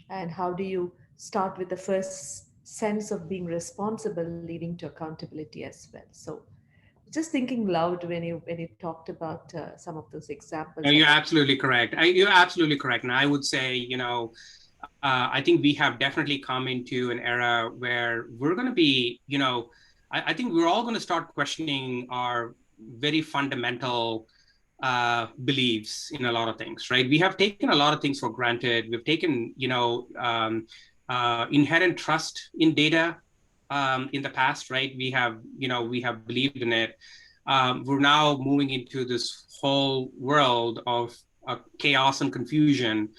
and how do you start with the first sense of being responsible leading to accountability as well. So just thinking loud when you talked about some of those examples. No, you're absolutely correct. You're absolutely correct. And I would say, I think we have definitely come into an era where we're going to be, I think we're all going to start questioning our very fundamental beliefs in a lot of things, right? We have taken a lot of things for granted. We've taken, inherent trust in data in the past, right? We have believed in it. We're now moving into this whole world of chaos and confusion.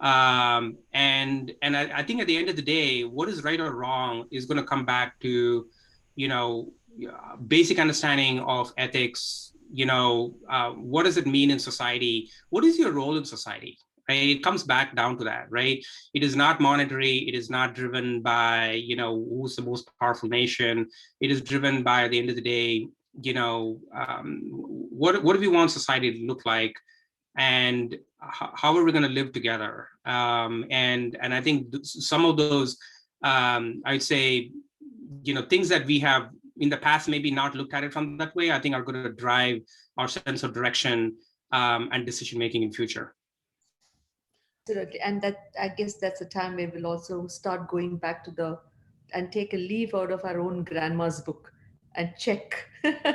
And I think at the end of the day, what is right or wrong is going to come back to, basic understanding of ethics. What does it mean in society? What is your role in society? Right? It comes back down to that, right? It is not monetary. It is not driven by, who's the most powerful nation. It is driven by, at the end of the day, what do we want society to look like, and how are we going to live together? And I think some of those, I'd say, things that we have in the past maybe not looked at it from that way, I think are going to drive our sense of direction and decision making in future. Absolutely. And that, I guess that's a time where we'll also start going back to and take a leaf out of our own grandma's book and check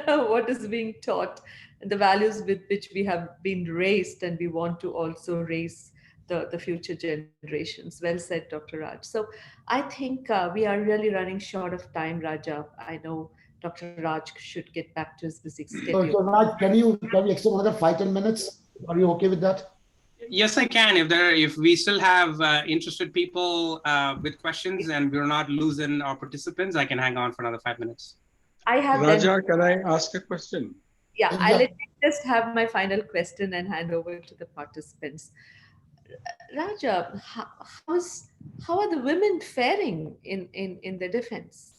what is being taught and the values with which we have been raised, and we want to also raise the future generations. Well said, Dr. Raj. So I think we are really running short of time, Raja. I know Dr. Raj should get back to his busy schedule. So Raj, can you extend another 5-10 minutes? Are you okay with that? Yes, I can. If we still have interested people with questions and we're not losing our participants, I can hang on for another 5 minutes. I have then. Raja, can I ask a question? Yeah, Yeah. I'll let me just have my final question and hand over to the participants. Raja, how are the women faring in the defense?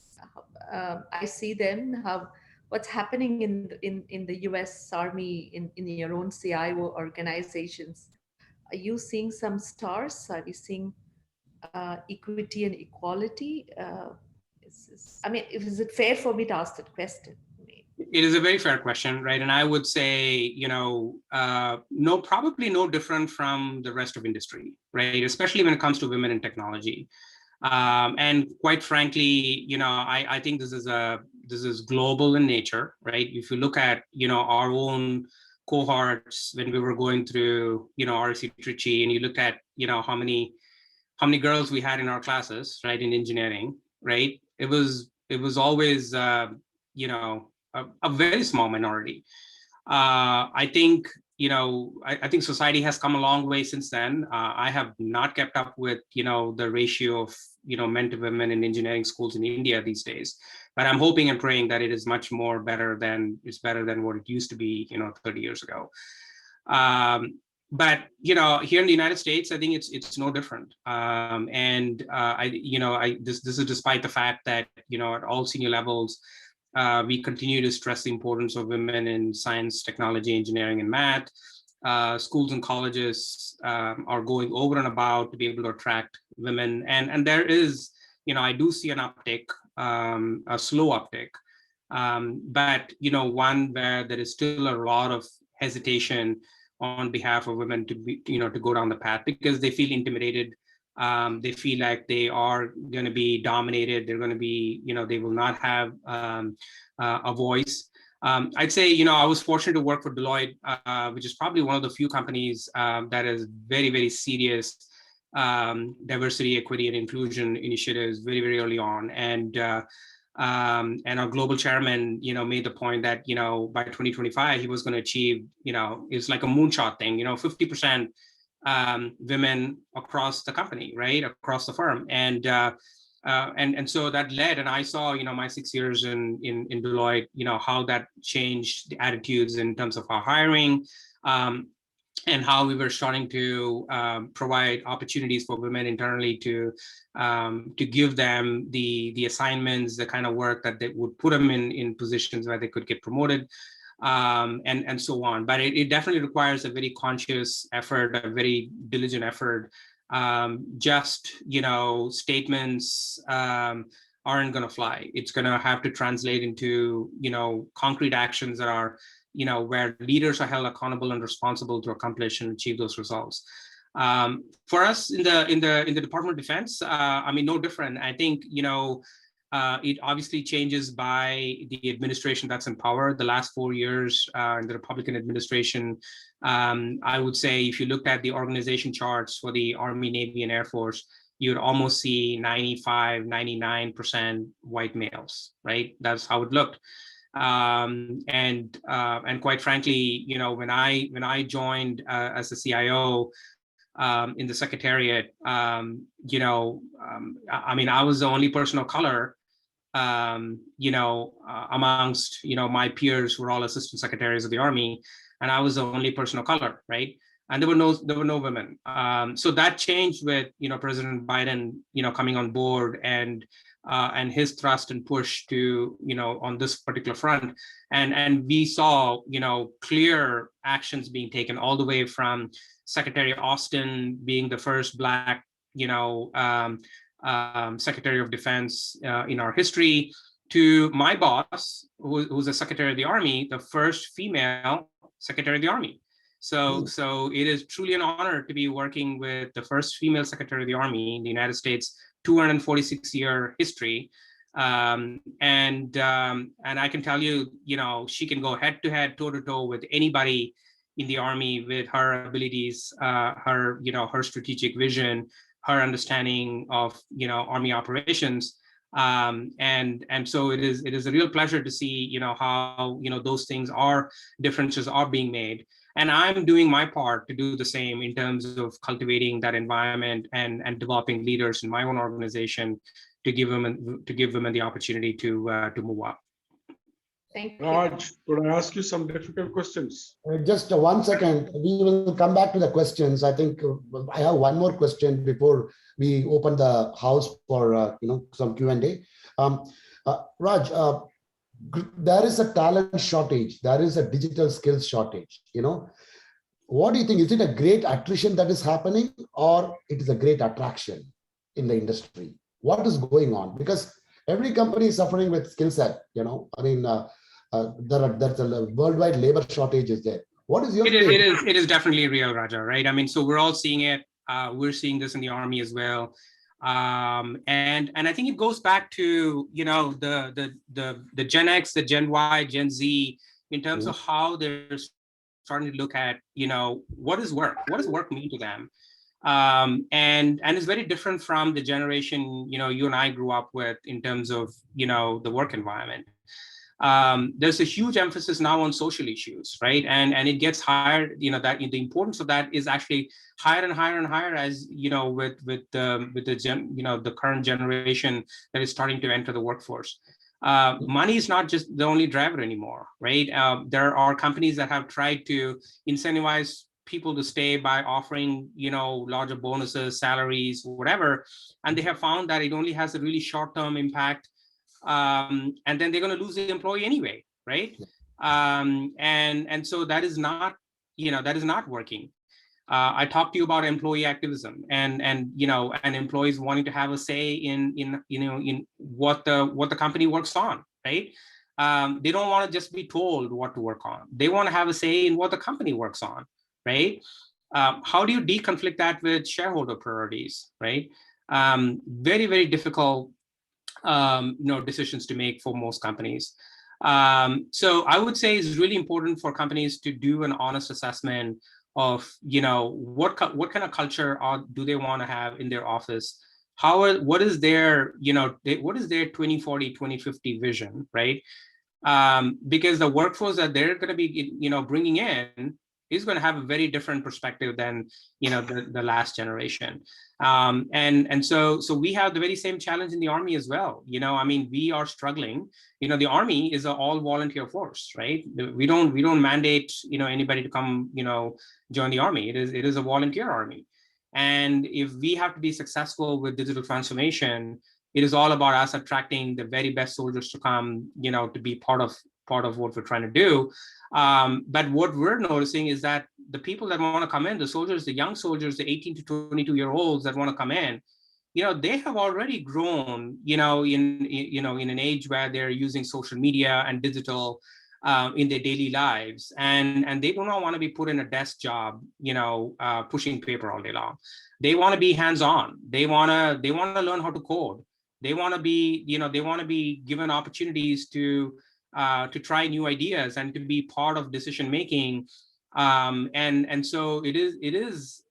I see them how what's happening in the U.S. Army in your own CIO organizations. Are you seeing some stars? Are we seeing equity and equality? I mean, is it fair for me to ask that question? It is a very fair question, right? And I would say, no, probably no different from the rest of industry, right? Especially when it comes to women in technology. And quite frankly, I think this is global in nature, right? If you look at, our own cohorts when we were going through, RC Trichy, and you looked at, how many girls we had in our classes, right, in engineering, right? It was always, a very small minority. I think, I think society has come a long way since then. I have not kept up with, the ratio of, men to women in engineering schools in India these days. But I'm hoping and praying that it is much more better than what it used to be, 30 years ago. But here in the United States, I think it's no different. This is despite the fact that at all senior levels, we continue to stress the importance of women in science, technology, engineering, and math. Schools and colleges are going over and about to be able to attract women, and there is, I do see an uptick, a slow uptick, but one where there is still a lot of hesitation on behalf of women to be, to go down the path because they feel intimidated. They feel like they are going to be dominated. They're going to be, they will not have a voice. I'd say, I was fortunate to work for Deloitte, which is probably one of the few companies that is very, very serious diversity, equity, and inclusion initiatives very, very early on. And our global chairman, made the point that, by 2025, he was going to achieve, it's like a moonshot thing, 50% women across the company, right, across the firm, and so that led, and I saw, my 6 years in Deloitte, how that changed the attitudes in terms of our hiring, and how we were starting to provide opportunities for women internally to give them the assignments, the kind of work that they would put them in positions where they could get promoted, and so on. But it definitely requires a very conscious effort, a very diligent effort. Just statements aren't going to fly. It's going to have to translate into concrete actions that are where leaders are held accountable and responsible to accomplish and achieve those results. For us in the Department of Defense, no different. I think it obviously changes by the administration that's in power. The last 4 years in the Republican administration, I would say if you looked at the organization charts for the Army, Navy, and Air Force, you'd almost see 95, 99% white males, right? That's how it looked. And quite frankly, when I joined as a CIO in the Secretariat, I was the only person of color, amongst my peers who were all assistant secretaries of the Army, and I was the only person of color, right? And there were no women. So that changed with President Biden coming on board and his thrust and push to on this particular front, and we saw clear actions being taken all the way from Secretary Austin being the first Black Secretary of Defense in our history, to my boss, who's a Secretary of the Army, the first female Secretary of the Army. So it is truly an honor to be working with the first female Secretary of the Army in the United States, 246-year history. And I can tell you, she can go head to head, toe to toe with anybody in the Army with her abilities, her strategic vision, her understanding of Army operations. And so it is a real pleasure to see how those differences are being made. And I'm doing my part to do the same in terms of cultivating that environment and developing leaders in my own organization to give women the opportunity to move up. Thank you. Raj, could I ask you some difficult questions? Just 1 second. We will come back to the questions. I think I have one more question before we open the house for some Q&A. Raj, there is a talent shortage. There is a digital skills shortage. What do you think? Is it a great attrition that is happening, or it is a great attraction in the industry? What is going on? Because every company is suffering with skill set. There's a worldwide labor shortage is there. What is your take? It is definitely real, Raja, right? I mean, so we're all seeing it. We're seeing this in the Army as well. And I think it goes back to, the Gen X, the Gen Y, Gen Z, in terms of how they're starting to look at, what is work? What does work mean to them? And it's very different from the generation, you and I grew up with in terms of, the work environment. There's a huge emphasis now on social issues, right? And it gets higher, that the importance of that is actually higher and higher and higher as, with the current generation that is starting to enter the workforce. Money is not just the only driver anymore, right? There are companies that have tried to incentivize people to stay by offering, larger bonuses, salaries, whatever. And they have found that it only has a really short-term impact. And then they're going to lose the employee anyway, right? And so that is not, that is not working. I talked to you about employee activism and employees wanting to have a say in what the company works on, right? They don't want to just be told what to work on. They want to have a say in what the company works on, right? How do you deconflict that with shareholder priorities, right? Very, very difficult decisions to make for most companies. So I would say it's really important for companies to do an honest assessment of, what kind of culture do they want to have in their office? What is their 2040, 2050 vision, right? Because the workforce that they're going to be, bringing in is going to have a very different perspective than, the last generation. And so we have the very same challenge in the Army as well. We are struggling. The Army is an all volunteer force, right? We don't mandate, anybody to come, join the Army. It is a volunteer Army. And if we have to be successful with digital transformation, it is all about us attracting the very best soldiers to come, to be part of what we're trying to do. But what we're noticing is that the people that want to come in, the soldiers, the young soldiers, the 18 to 22-year-olds that want to come in, they have already grown, in an age where they're using social media and digital in their daily lives, and they do not want to be put in a desk job, pushing paper all day long. They want to be hands-on. They want to learn how to code. They want to be, given opportunities to try new ideas and to be part of decision making. And so it is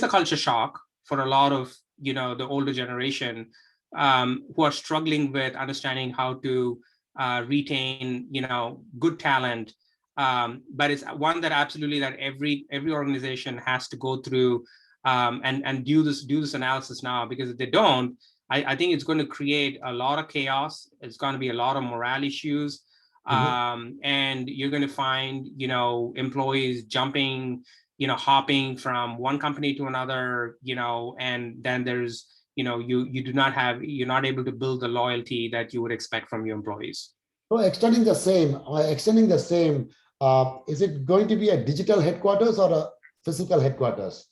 a culture shock for a lot of, the older generation who are struggling with understanding how to retain, good talent. But it's one that absolutely that every organization has to go through and do this analysis now, because if they don't, I think it's going to create a lot of chaos. It's going to be a lot of morale issues. And you're going to find, employees jumping, hopping from one company to another, and then there's, you're not able to build the loyalty that you would expect from your employees. So extending the same, is it going to be a digital headquarters or a physical headquarters?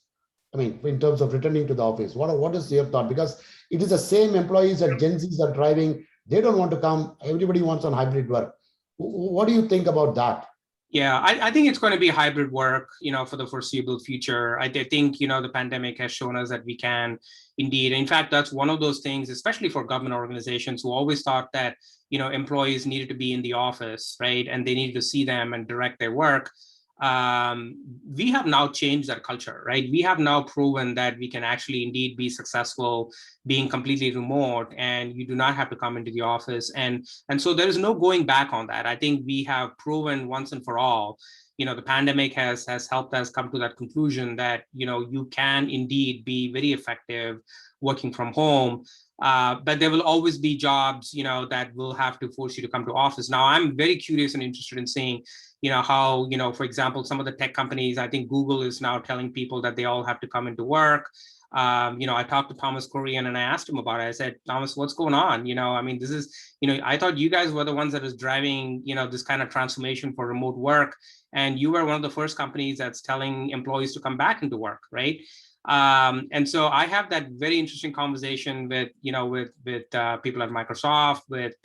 In terms of returning to the office, what is your thought? Because it is the same employees that Gen Zs are driving. They don't want to come. Everybody wants on hybrid work. What do you think about that? Yeah, I think it's going to be hybrid work, for the foreseeable future. I think, the pandemic has shown us that we can indeed. In fact, that's one of those things, especially for government organizations who always thought that, employees needed to be in the office, right? And they needed to see them and direct their work. We have now changed that culture, right? We have now proven that we can actually indeed be successful being completely remote, and you do not have to come into the office. And so there is no going back on that. I think we have proven once and for all the pandemic has helped us come to that conclusion that, you can indeed be very effective working from home. But there will always be jobs, that will have to force you to come to office. Now, I'm very curious and interested in seeing, how, for example, some of the tech companies, I think Google is now telling people that they all have to come into work. I talked to Thomas Kurian and I asked him about it. I said, Thomas, what's going on? I mean, this is, I thought you guys were the ones that is driving, this kind of transformation for remote work. And you were one of the first companies that's telling employees to come back into work, right? And so I have that very interesting conversation with, with people at Microsoft, with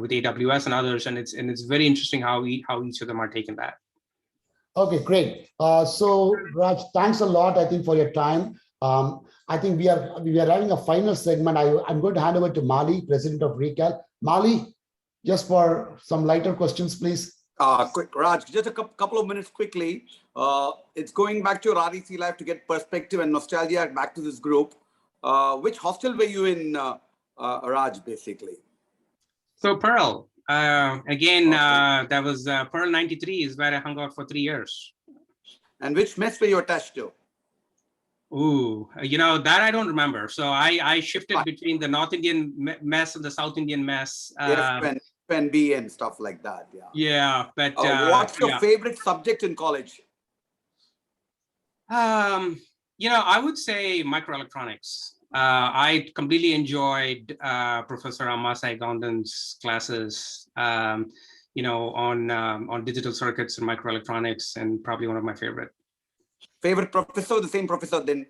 AWS and others, and it's very interesting how each of them are taking that. Okay, great. So Raj, thanks a lot, I think, for your time. I think we are having a final segment. I'm going to hand over to Mali, President of Recall. Mali, just for some lighter questions, please. Quick, Raj, just a couple of minutes quickly. It's going back to your REC life to get perspective and nostalgia back to this group. Which hostel were you in, Raj, basically? So Pearl, again, that was Pearl 93 is where I hung out for 3 years. And which mess were you attached to? Ooh, that I don't remember. So I shifted between the North Indian mess and the South Indian mess. FNB and stuff like that. Yeah. Yeah, but what's your favorite subject in college? I would say microelectronics. I completely enjoyed Professor Amasai Gondan's classes, on digital circuits and microelectronics, and probably one of my favorite. Favorite professor, the same professor then?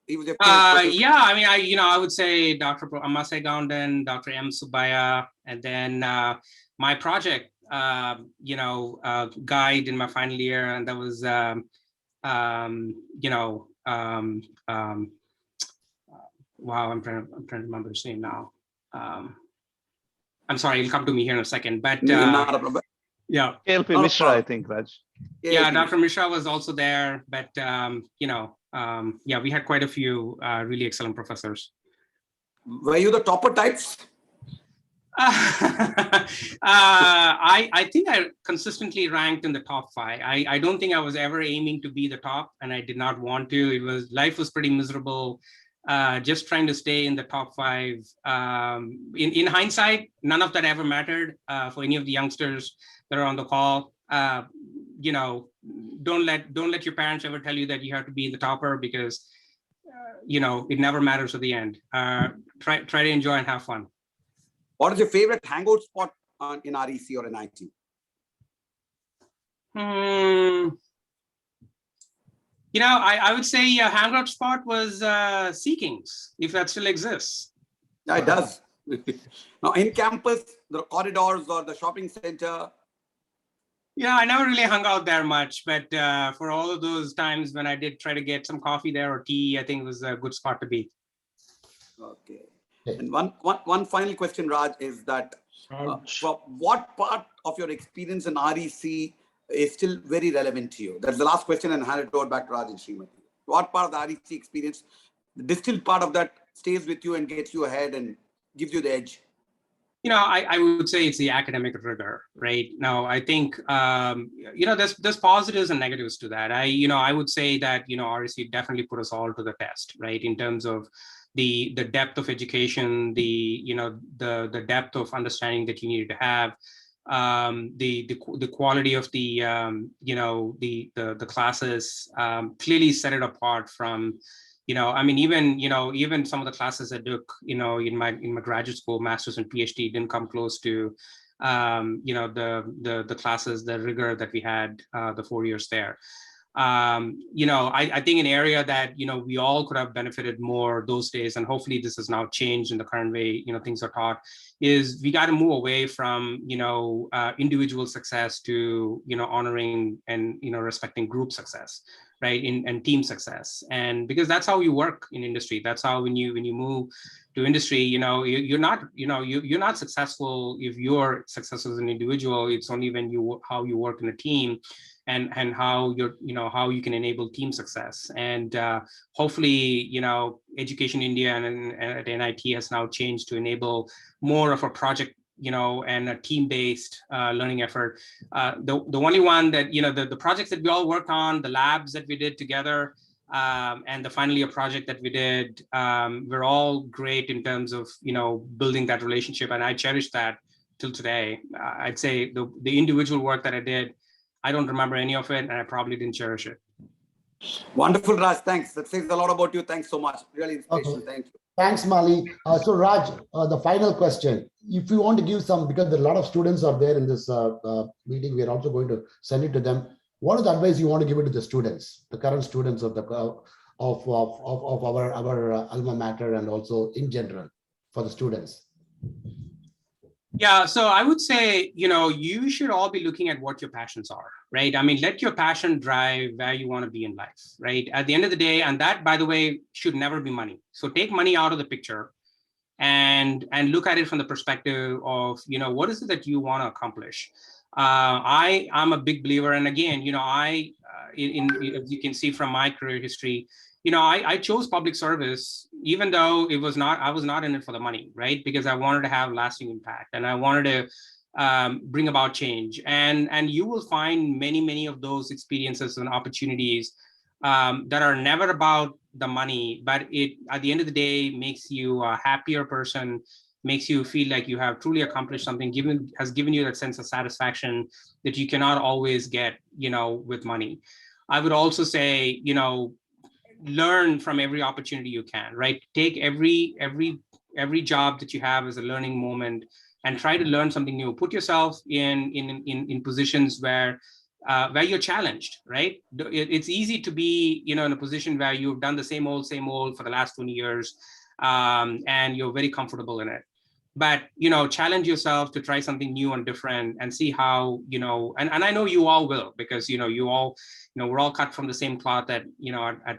He was your favorite yeah, I mean, I would say Dr. Amasai Gondan, Dr. M. Subaya, and then my project, guide in my final year, and that was, wow, I'm trying to remember his name now. I'm sorry, it'll come to me here in a second, but not a problem. Yeah. KLP Mishra, I think, Raj. Yeah, Dr. Mishra was also there, but yeah, we had quite a few really excellent professors. Were you the topper types? I think I consistently ranked in the top 5. I don't think I was ever aiming to be the top, and I did not want to. Life was pretty miserable. Just trying to stay in the top 5. In hindsight, none of that ever mattered for any of the youngsters that are on the call. Don't let your parents ever tell you that you have to be the topper, because it never matters at the end. Try to enjoy and have fun. What is your favorite hangout spot in REC or in IT? I would say a hangout spot was Sea Kings, if that still exists. Yeah, it does. Now, in campus, the corridors or the shopping center. Yeah, I never really hung out there much, but for all of those times when I did try to get some coffee there or tea, I think it was a good spot to be. Okay. And one final question, Raj, is that what part of your experience in REC is still very relevant to you? That's the last question, and hand it over back to Raj and Srimati. What part of the REC experience, the distilled part of that, stays with you and gets you ahead and gives you the edge? I would say it's the academic rigor, right? Now, I think, there's positives and negatives to that. I would say that, REC definitely put us all to the test, right? In terms of the depth of education, the depth of understanding that you needed to have, the quality of the classes clearly set it apart from, even some of the classes I took, in my graduate school, master's and PhD, didn't come close to, the classes, the rigor that we had the 4 years there. I think an area that, we all could have benefited more those days, and hopefully this has now changed in the current way, things are taught, is we got to move away from, individual success to, honoring and, respecting group success, right? And team success. And because that's how you work in industry. That's how when you move to industry, you're not successful if you're successful as an individual. It's only when how you work in a team and how how you can enable team success. And hopefully, Education India and at NIT has now changed to enable more of a project and a team-based learning effort. The only one that, the projects that we all worked on, the labs that we did together, and the final year project that we did, we're all great in terms of, building that relationship. And I cherish that till today. I'd say the individual work that I did, I don't remember any of it, and I probably didn't cherish it. Wonderful, Raj. Thanks. That says a lot about you. Thanks so much. Really inspirational. Okay. Thank you. Thanks, Mali. So Raj, the final question. If you want to give some, because a lot of students are there in this meeting, we are also going to send it to them. What is the advice you want to give it to the students, the current students of the of our alma mater, and also in general for the students? Yeah, so I would say, you should all be looking at what your passions are, right? I mean, let your passion drive where you want to be in life, right? At the end of the day, and that, by the way, should never be money. So take money out of the picture and look at it from the perspective of, what is it that you want to accomplish? I'm a big believer, and again, as you can see from my career history, I chose public service, even though I was not in it for the money, right? Because I wanted to have lasting impact, and I wanted to bring about change. And you will find many of those experiences and opportunities that are never about the money, but it, at the end of the day, makes you a happier person, makes you feel like you have truly accomplished something, has given you that sense of satisfaction that you cannot always get, with money. I would also say, learn from every opportunity you can, right? Take every job that you have as a learning moment and try to learn something new. Put yourself in positions where you're challenged, right? It's easy to be, in a position where you've done the same old for the last 20 years, and you're very comfortable in it. But, challenge yourself to try something new and different and see how, and I know you all will, because, you all, we're all cut from the same cloth at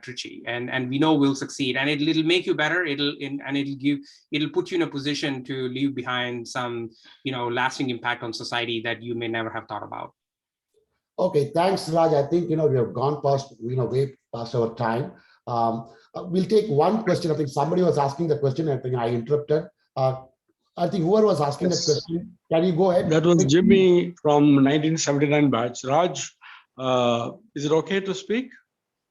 Trichy, and we know we'll succeed, and it'll make you better. It'll put you in a position to leave behind some, lasting impact on society that you may never have thought about. Okay, thanks, Raj. I think, we have gone past, way past our time. We'll take one question. I think somebody was asking the question. I think I interrupted. I think whoever was asking that question, can you go ahead? That was Jimmy from 1979 batch. Raj, is it okay to speak?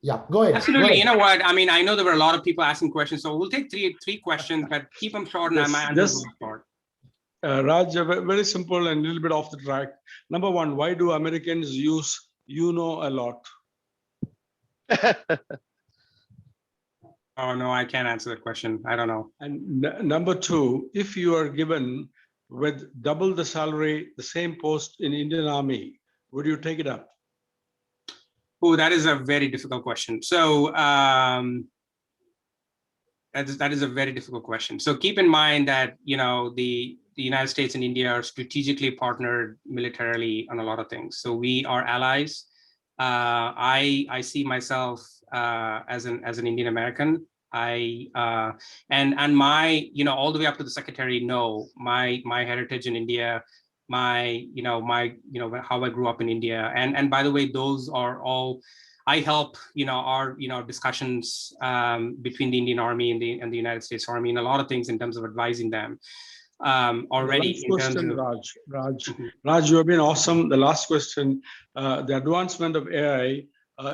Yeah, go ahead. Absolutely. Go ahead. You know what? I mean, I know there were a lot of people asking questions, so we'll take three questions, but keep them short, and my answers will be short. Raj, very simple and a little bit off the track. Number one, why do Americans use a lot? Oh, no, I can't answer that question. I don't know. And number two, if you are given with double the salary, the same post in Indian Army, would you take it up? Oh, that is a very difficult question. So that is a very difficult question. So keep in mind that, the United States and India are strategically partnered militarily on a lot of things. So we are allies. I see myself as an Indian American. And my, all the way up to the secretary, my heritage in India, my how I grew up in India, and by the way, those are all, I help our discussions between the Indian Army and the United States Army, and a lot of things in terms of advising them already. The last question, Raj, you have been awesome. The last question, the advancement of AI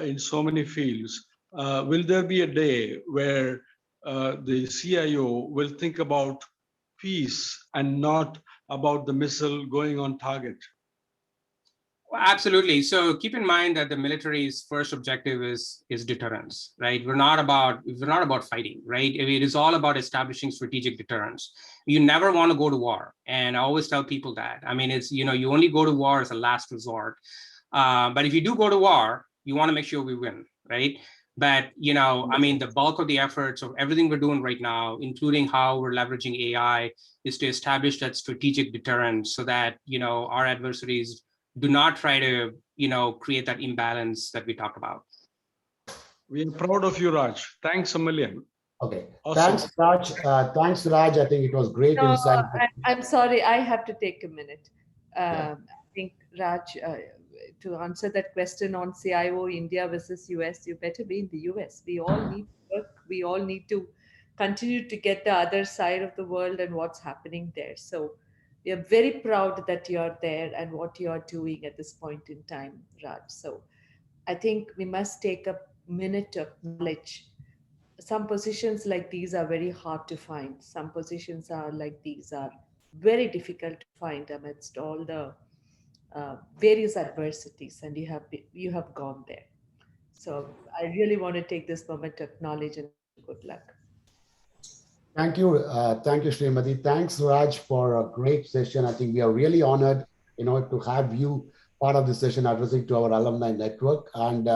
in so many fields, will there be a day where the CIO will think about peace and not about the missile going on target? Well, absolutely. So keep in mind that the military's first objective is deterrence, right? We're not about fighting, right? It is all about establishing strategic deterrence. You never want to go to war, and I always tell people that. I mean, it's you only go to war as a last resort. But if you do go to war, you want to make sure we win, right? But I mean, the bulk of the efforts of everything we're doing right now, including how we're leveraging AI, is to establish that strategic deterrence so that our adversaries do not try to, create that imbalance that we talked about. We are proud of you, Raj. Thanks a million. Okay. Awesome. Thanks, Raj. Thanks, Raj. I think it was great insight. I'm sorry, I have to take a minute. Yeah. I think, Raj, to answer that question on CIO India versus US, you better be in the US. We all need work. We all need to continue to get the other side of the world and what's happening there. So We are very proud that you're there and what you're doing at this point in time, Raj. So I think we must take a minute to acknowledge some positions like these are very hard to find. Some positions are like these are very difficult to find amidst all the various adversities, and you have gone there. So I really want to take this moment to acknowledge and wish you good luck. Thank you, Srimati. Thanks, Raj, for a great session. I think we are really honored, to have you part of this session addressing to our alumni network. And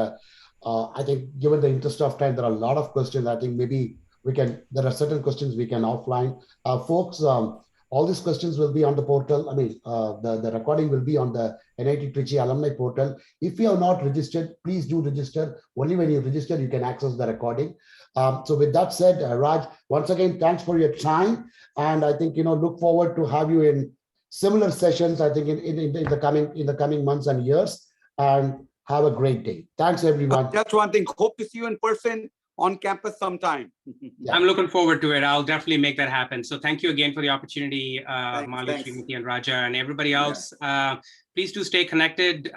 I think, given the interest of time, there are a lot of questions. I think maybe there are certain questions we can offline. Folks, all these questions will be on the portal. I mean, the recording will be on the NIT Trichy alumni portal. If you have not registered, please do register. Only when you register, you can access the recording. So with that said, Raj, once again, thanks for your time. And I think, look forward to have you in similar sessions, I think in the coming months and years. And have a great day. Thanks, everyone. Just one thing, hope to see you in person on campus sometime. I'm looking forward to it. I'll definitely make that happen. So thank you again for the opportunity, Mali, thanks. Srimati, and Raja, and everybody else. Please do stay connected.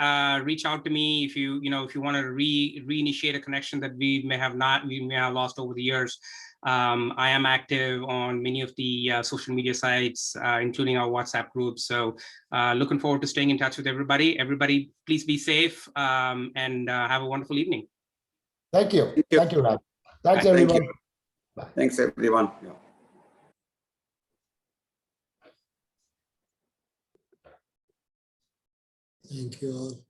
Reach out to me if you want to reinitiate a connection that we may have lost over the years. I am active on many of the social media sites, including our WhatsApp group. So looking forward to staying in touch with everybody. Everybody, please be safe and have a wonderful evening. Thank you. Thank you, Raj. Thanks, everyone. Thank you. Bye. Thanks, everyone. Thank you all.